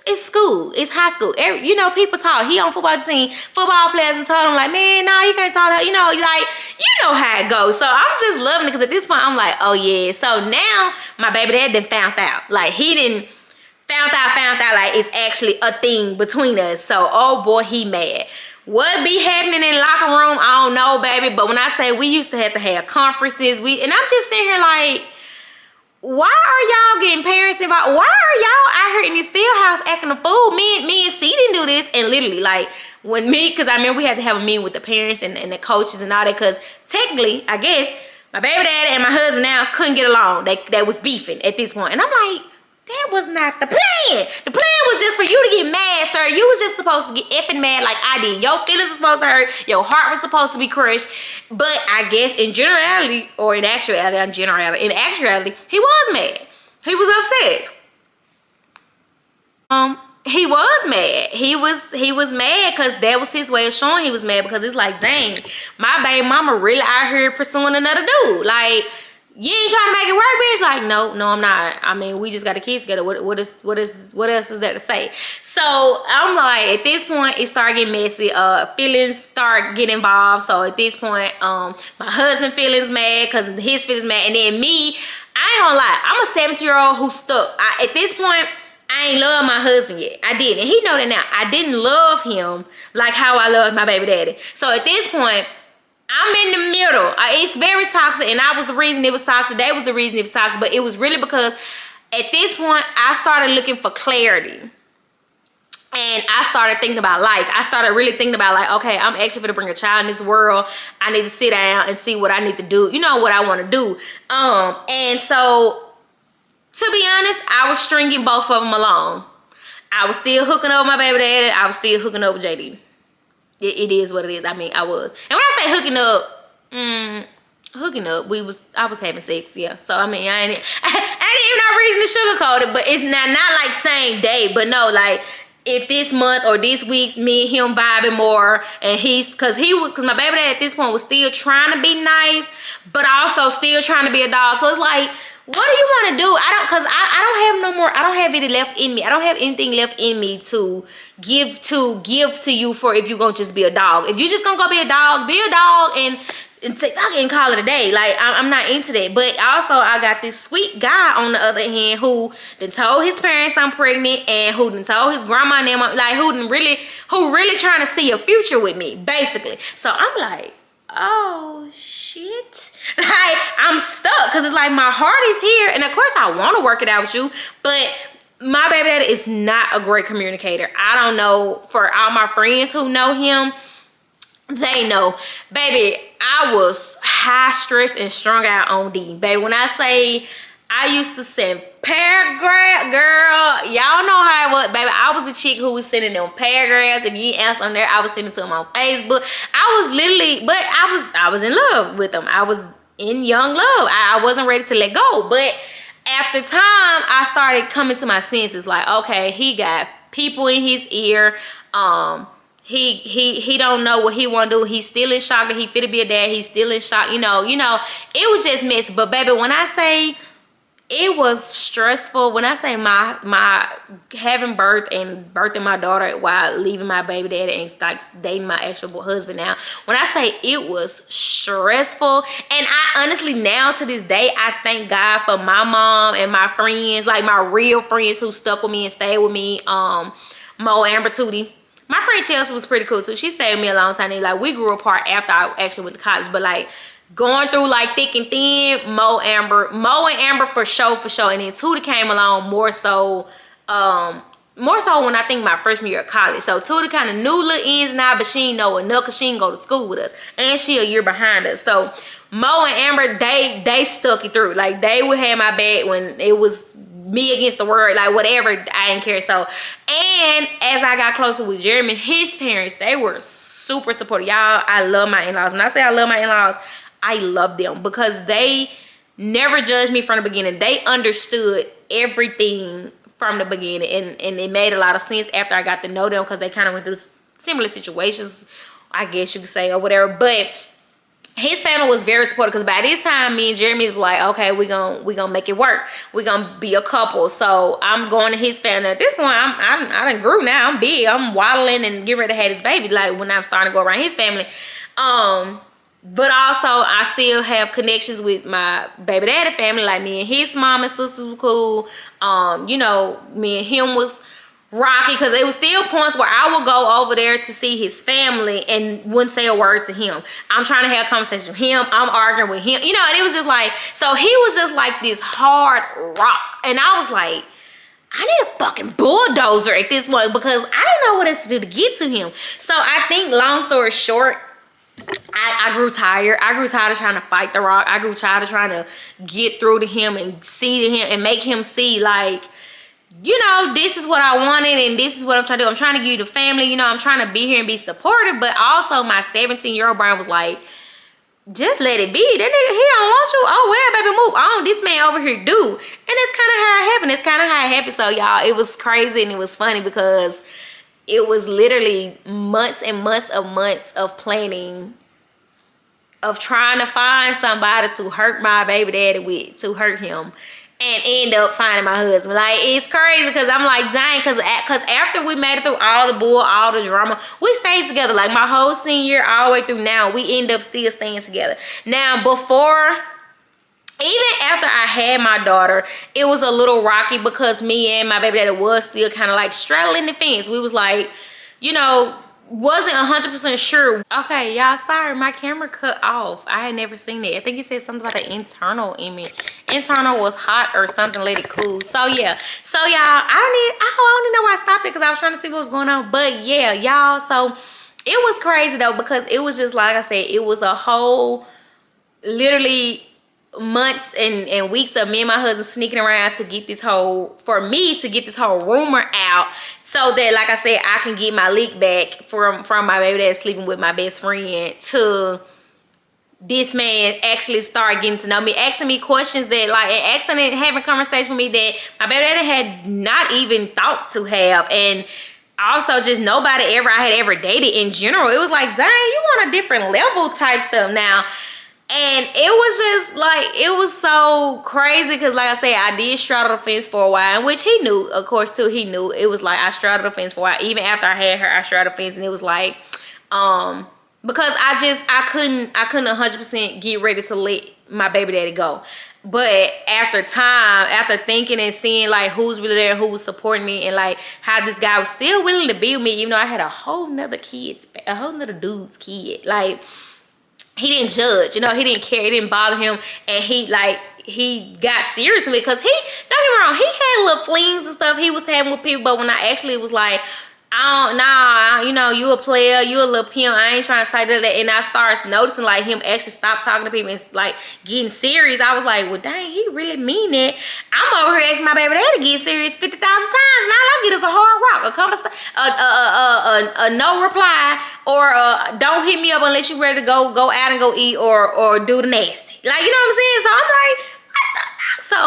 it's school. It's high school. You know, people talk. He on football team, football players, and told him like, man, nah, you can't talk that. You know, like, you know how it goes. So I'm just loving it because at this point, I'm like, oh yeah. So now my baby dad done found out. Like, he didn't found out like it's actually a thing between us. So, oh boy, he mad. What be happening in the locker room, I don't know, baby. But when I say we used to have conferences, and I'm just sitting here like, why are y'all getting parents involved? Why are y'all out here in this field house acting a fool? Me and C didn't do this. And literally, like, when because I remember we had to have a meeting with the parents and the coaches and all that, because technically, I guess, my baby daddy and my husband now couldn't get along. They was beefing at this point. And I'm like, that was not the plan. The plan was just for you to get mad, sir. You was just supposed to get effing mad like I did. Your feelings were supposed to hurt. Your heart was supposed to be crushed. But I guess in generality, or in actuality, he was mad. He was upset. He was mad. He was mad because that was his way of showing he was mad, because it's like, dang, my baby mama really out here pursuing another dude. Like, you ain't trying to make it work, bitch. Like, no, I'm not. I mean, we just got the kids together. What else is there to say? So I'm like, at this point, it started getting messy. Feelings start getting involved. So at this point, my husband feelings mad because his feelings mad, and then me, I ain't gonna lie, I'm a 70-year-old who's stuck. At this point, I ain't love my husband yet. I didn't, and he know that now. I didn't love him like how I loved my baby daddy. So at this point, I'm in the middle. It's very toxic, and I was the reason it was toxic. They was the reason it was toxic, but it was really because at this point, I started looking for clarity. And I started thinking about life. I started really thinking about like, okay, I'm actually going to bring a child in this world. I need to sit down and see what I need to do. You know, what I want to do. And so, to be honest, I was stringing both of them along. I was still hooking up with my baby daddy. I was still hooking up with JD. It is what it is. I mean, I was. And when I say hooking up, I was having sex, yeah. So I mean, I ain't even no reason to sugarcoat it, but it's not like same day. But no, like, if this month or this week's me and him vibing more, and cause my baby dad at this point was still trying to be nice, but also still trying to be a dog. So it's like, what do you want to do? I don't have any left in me. I don't have anything left in me to give to you for if you're gonna just be a dog. If you just gonna go be a dog and call it a day. Like, I'm not into that. But also, I got this sweet guy on the other hand who done told his parents I'm pregnant, and who done told his grandma and them, like, who really trying to see a future with me, basically. So I'm like, oh shit. Like, I'm stuck, because it's like my heart is here, and of course I want to work it out with you, but my baby daddy is not a great communicator. I don't know, for all my friends who know him, they know, baby, I was high stressed and strung out on D. Baby, when I say I used to send paragraph, girl, y'all know how it was, baby. I was the chick who was sending them paragraphs. If you ain't answer on there, I was sending to them on Facebook. I was literally, but I was in love with them. I was in young love. I wasn't ready to let go. But after time, I started coming to my senses. Like, okay, he got people in his ear. He don't know what he want to do. He's still in shock that he fit to be a dad. He's still in shock. You know, it was just messy. But baby, when I say it was stressful, when I say my having birth and birthing my daughter while leaving my baby daddy and like dating my actual husband now, when I say it was stressful, and I honestly now to this day, I thank God for my mom and my friends, like my real friends who stuck with me and stayed with me. Mo, Amber, Tootie. My friend Chelsea was pretty cool too. She stayed with me a long time. And like, we grew apart after I actually went to college, but like, going through like thick and thin, Mo and Amber for sure. And then Tootie came along more so when I think my freshman year of college. So Tootie kind of knew little ins and outs, but she didn't know enough because she didn't go to school with us, and she a year behind us. So Mo and Amber, they stuck it through. Like, they would have my back when it was me against the world, like whatever, I didn't care. So, and as I got closer with Jeremy, his parents, they were super supportive. Y'all, I love my in-laws. When I say I love my in-laws, I love them because they never judged me from the beginning. They understood everything from the beginning, and it made a lot of sense after I got to know them, because they kind of went through similar situations, I guess you could say, or whatever. But his family was very supportive, because by this time me and Jeremy was like, okay, we gonna make it work, we gonna be a couple. So I'm going to his family. At this point, I done grew now, I'm big, I'm waddling and getting ready to have his baby, like when I'm starting to go around his family. But also I still have connections with my baby daddy family, like me and his mom and sisters were cool. You know, me and him was rocky, because there was still points where I would go over there to see his family and wouldn't say a word to him. I'm trying to have a conversation with him, I'm arguing with him, you know, and it was just like, so he was just like this hard rock, and I was like, I need a fucking bulldozer at this point, because I didn't know what else to do to get to him. So I think, long story short, I grew tired. I grew tired of trying to fight the rock. I grew tired of trying to get through to him and see to him and make him see, like, you know, this is what I wanted and this is what I'm trying to do. I'm trying to give you the family, you know, I'm trying to be here and be supportive. But also my 17-year-old brain was like, just let it be. That nigga, he don't want you. Oh, well, baby, move on. This man over here do. And that's kind of how it happened. It's kind of how it happened. So, y'all, it was crazy and it was funny, because it was literally months and months of planning, of trying to find somebody to hurt my baby daddy with, to hurt him, and end up finding my husband. Like, it's crazy, because I'm like, dang, because after we made it through all the bull, all the drama, we stayed together. Like, my whole senior year all the way through now, we end up still staying together. Now, before, even after I had my daughter, it was a little rocky, because me and my baby daddy was still kind of like straddling the fence. We was like, you know, wasn't 100% sure. Okay, y'all, sorry, my camera cut off. I had never seen it. I think it said something about the internal image. Internal was hot or something, let it cool. So yeah, so y'all, I don't even know why I stopped it, because I was trying to see what was going on. But yeah, y'all, so it was crazy though, because it was just, like I said, it was a whole, literally months and weeks of me and my husband sneaking around to get this whole, for me to get this whole rumor out, so that, like I said, I can get my leak back from my baby dad sleeping with my best friend, to this man actually start getting to know me, asking me questions that, like, and asking and having conversations with me that my baby daddy had not even thought to have. And also just nobody I had ever dated in general. It was like, dang, you want a different level type stuff now. And it was just like, it was so crazy, because like I said, I did straddle the fence for a while, which he knew, of course, too. He knew. It was like, I straddled the fence for a while. Even after I had her, I straddled the fence, and it was like, because I couldn't 100% get ready to let my baby daddy go. But after time, after thinking and seeing like who's really there, who was supporting me, and like how this guy was still willing to be with me, even though I had a whole nother dude's kid, like, he didn't judge, you know, he didn't care, it didn't bother him, and he got serious with me, because don't get me wrong, he had little flings and stuff he was having with people, but when I actually was like, nah, you know, you a player, you a little pimp, I ain't trying to say that, and I started noticing like him actually stop talking to people and like getting serious. I was like, well, dang, he really mean it. I'm over here asking my baby daddy to get serious 50,000 times, and all I get is a hard rock, a no reply, or don't hit me up unless you ready to go out and go eat, or do the nasty, like, you know what I'm saying? So I'm like, what the fuck? So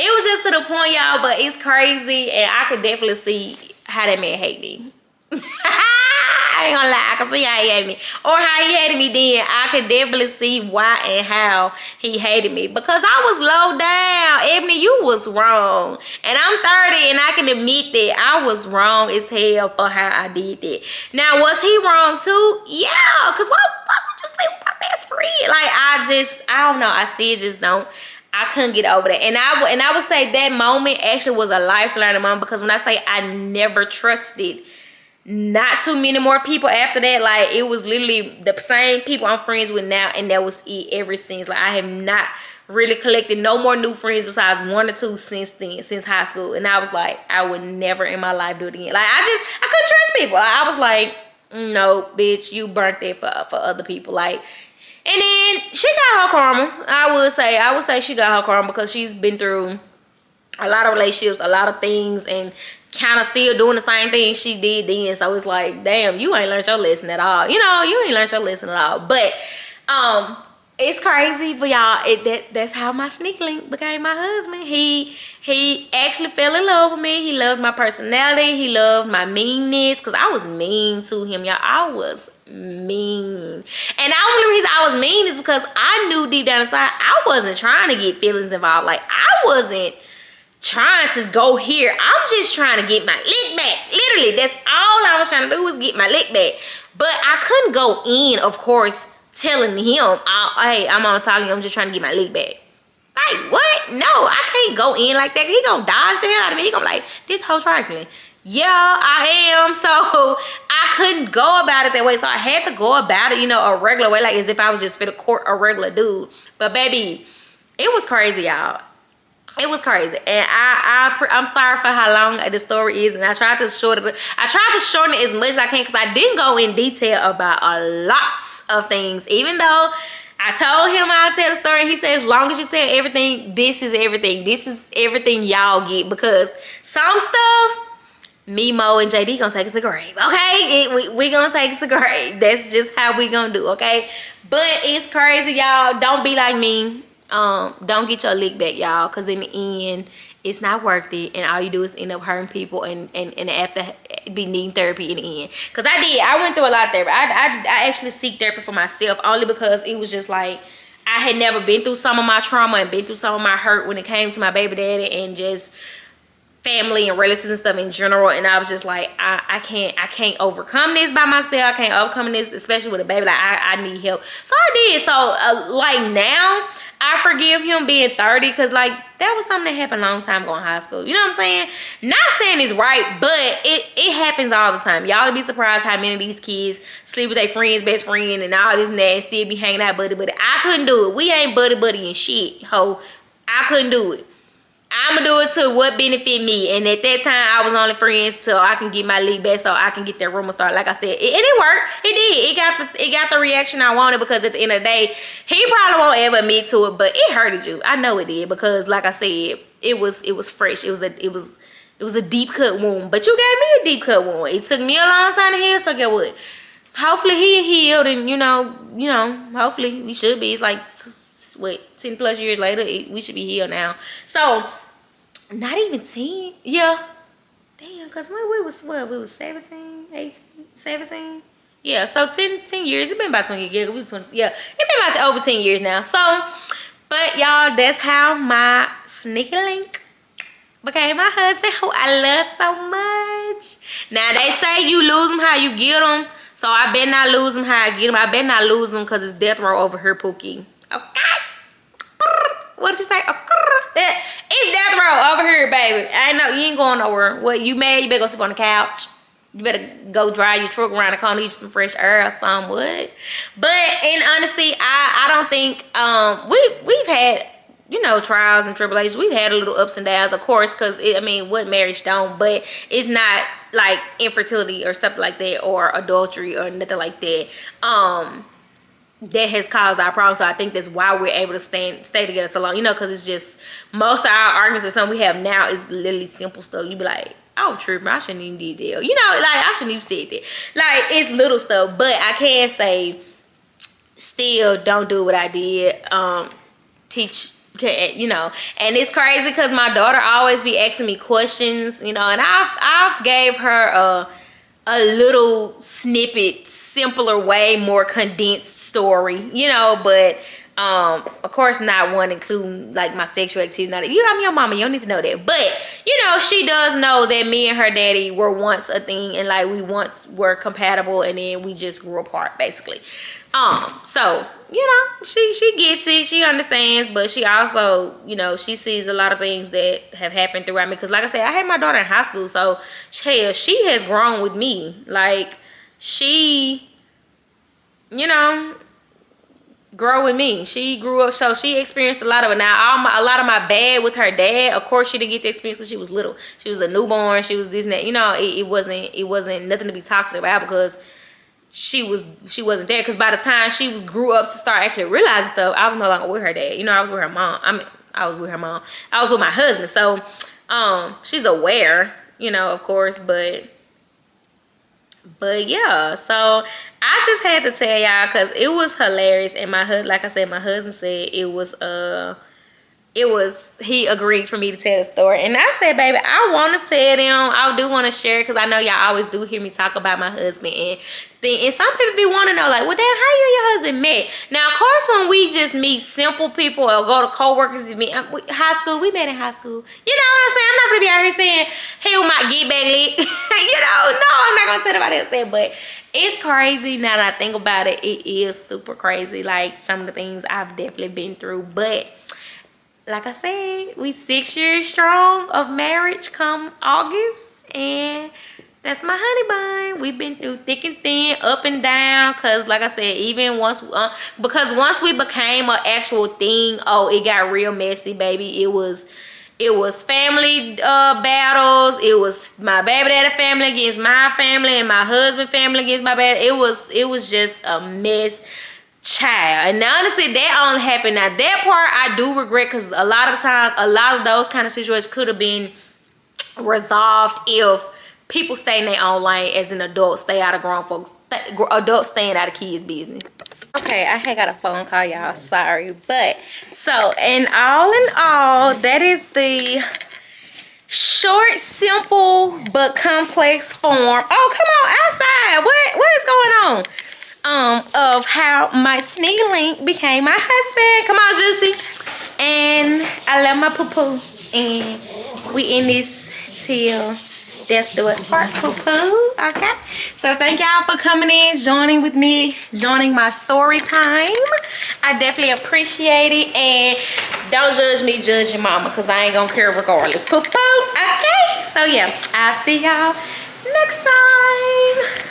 it was just to the point, y'all, but it's crazy, and I could definitely see how that man hate me. I ain't gonna lie, I can see how he hated me, or how he hated me then. I could definitely see why and how he hated me, because I was low down. Ebony, you was wrong, and I'm 30, and I can admit that I was wrong as hell for how I did that. Now, was he wrong too? Yeah, because why the fuck would you sleep with my best friend? Like, I don't know, I still just don't. I couldn't get over that. And I would say that moment actually was a life-learning moment, because when I say I never trusted not too many more people after that, like, it was literally the same people I'm friends with now, and that was it ever since. Like, I have not really collected no more new friends besides 1 or 2 since then, since high school. And I was like, I would never in my life do it again. Like, I couldn't trust people. I was like, no, bitch, you burnt that for other people. Like, and then she got her karma. I would say she got her karma, because she's been through a lot of relationships, a lot of things, and kind of still doing the same thing she did then. So it's like, damn, you ain't learned your lesson at all. You know, you ain't learned your lesson at all. But It's crazy, but y'all, that's how my sneak link became my husband. He actually fell in love with me. He loved my personality. He loved my meanness, because I was mean to him, y'all. I was mean. And the only reason I was mean is because I knew deep down inside I wasn't trying to get feelings involved. Like, I wasn't trying to go here. I'm just trying to get my lick back. Literally, that's all I was trying to do, was get my lick back. But I couldn't go in, of course, telling him, hey, I'm on talking, I'm just trying to get my lick back. Like, what? No, I can't go in like that. He gonna dodge the hell out of me. He gonna be like, this whole trifling. Yeah, I am. So I couldn't go about it that way. So I had to go about it, you know, a regular way, like as if I was just finna court a regular dude. But baby, it was crazy, y'all. It was crazy, and I'm sorry for how long the story is, and I tried to shorten it. I tried to shorten it as much as I can, because I didn't go in detail about a lot of things. Even though I told him I'll tell the story, he said, as long as you tell everything, this is everything. This is everything y'all get, because some stuff, me, Mo, and JD gonna take it to grave, okay? We gonna take it to grave. That's just how we gonna do, okay? But it's crazy, y'all. Don't be like me. Don't get your lick back, y'all, because in the end it's not worth it, and all you do is end up hurting people and after be needing therapy in the end. Because I went through a lot of therapy. I actually seek therapy for myself, only because it was just like I had never been through some of my trauma and been through some of my hurt when it came to my baby daddy and just family and relatives and stuff in general. And I was just like, I can't overcome this by myself. I can't overcome this, especially with a baby. Like, I need help. So I did. So like now I forgive him being 30, because like that was something that happened a long time ago in high school. You know what I'm saying? Not saying it's right, but it happens all the time. Y'all would be surprised how many of these kids sleep with their friend's best friend and all this and that, and still be hanging out buddy. I couldn't do it. We ain't buddy and shit, ho. I couldn't do it. I'ma do it to what benefit me. And at that time, I was only friends till I can get my league back, so I can get that rumor started. Like I said, and it worked. It did. It got the reaction I wanted, because at the end of the day, he probably won't ever admit to it, but it hurted you. I know it did, because like I said, it was fresh. It was a deep cut wound. But you gave me a deep cut wound. It took me a long time to heal. So get what? Hopefully he healed, and you know, hopefully we should be. It's like, what, 10 plus years later, we should be healed now. So not even 10. Yeah, damn, because when we was 17, 18, 17. Yeah, so 10 years. It's been about 20 years. We was 20. Yeah, it's been about over 10 years now. So, but y'all, that's how my sneaky link became my husband, who I love so much. Now they say you lose them how you get them, so I better not lose them how I get them. I better not lose them, because it's death row over here, Pookie. Okay. What did you say? It's death row over here, baby. I know you ain't going nowhere. What, you mad? You better go sleep on the couch. You better go drive your truck around the corner, get some fresh air or something. What? But in honesty, I don't think we've had, you know, trials and tribulations. We've had a little ups and downs, of course, because I mean, what marriage don't? But it's not like infertility or something like that, or adultery or nothing like that. That has caused our problem. So I think that's why we're able to stay together so long, you know, because it's just, most of our arguments or something we have now is literally simple stuff. You be like, oh, true, I shouldn't even did that, you know, like I shouldn't even said that. Like, it's little stuff. But I can say, still don't do what I did. Teach, you know. And it's crazy, because my daughter always be asking me questions, you know, and I've gave her a little snippet, simpler way, more condensed story, you know. But of course not one including like my sexual activities. Not, you know, I'm your mama, you don't need to know that. But you know, she does know that me and her daddy were once a thing, and like we once were compatible, and then we just grew apart, basically. So you know, she gets it, she understands, but she also, you know, she sees a lot of things that have happened throughout me. Because like I said, I had my daughter in high school, so hell, she has grown with me. Like, she, you know, grow with me. She grew up, so she experienced a lot of it. Now, a lot of my bad with her dad, of course she didn't get the experience because she was little. She was a newborn, she was this and that, you know. It wasn't nothing to be toxic about, because she wasn't there. Because by the time she grew up to start actually realizing stuff, I was no longer with her dad, you know. I was with her mom. I was with her mom. I was with my husband. So she's aware, you know, of course. But But yeah, so I just had to tell y'all because it was hilarious. And my husband, like I said, my husband said he agreed for me to tell the story. And I said, baby, I want to tell them. I do want to share because I know y'all always do hear me talk about my husband and some people be wanting to know, like, well, damn, how you and your husband met? Now, of course, when we just meet simple people or go to co-workers, high school, we met in high school. You know what I'm saying? I'm not going to be out here saying, he was my get back lit. You know, no, I'm not going to say nobody else that, but it's crazy now that I think about it. It is super crazy, like some of the things I've definitely been through. But like I said, we 6 years strong of marriage come August, and that's my honey bun. We've been through thick and thin, up and down, because like I said, even once, because once we became an actual thing, oh, it got real messy, baby. It was family battles. It was my baby daddy family against my family and my husband family against my baby. It was just a mess, child. And honestly, that only happened. Now that part I do regret, because a lot of times, a lot of those kind of situations could have been resolved if people stay in their own lane as an adult, stay out of grown folks, adults staying out of kids' business. Okay, I had got a phone call, y'all. Sorry. But so in all, that is the short, simple, but complex form. Oh, come on, outside. What is going on? Of how my sneaky link became my husband. Come on, Juicy. And I love my poo-poo. And we in this till death do us part, poo-poo. Okay, so thank y'all for coming in, joining with me, joining my story time. I definitely appreciate it. And don't judge me, judge your mama, because I ain't gonna care regardless. Poo-poo. Okay, so yeah, I'll see y'all next time.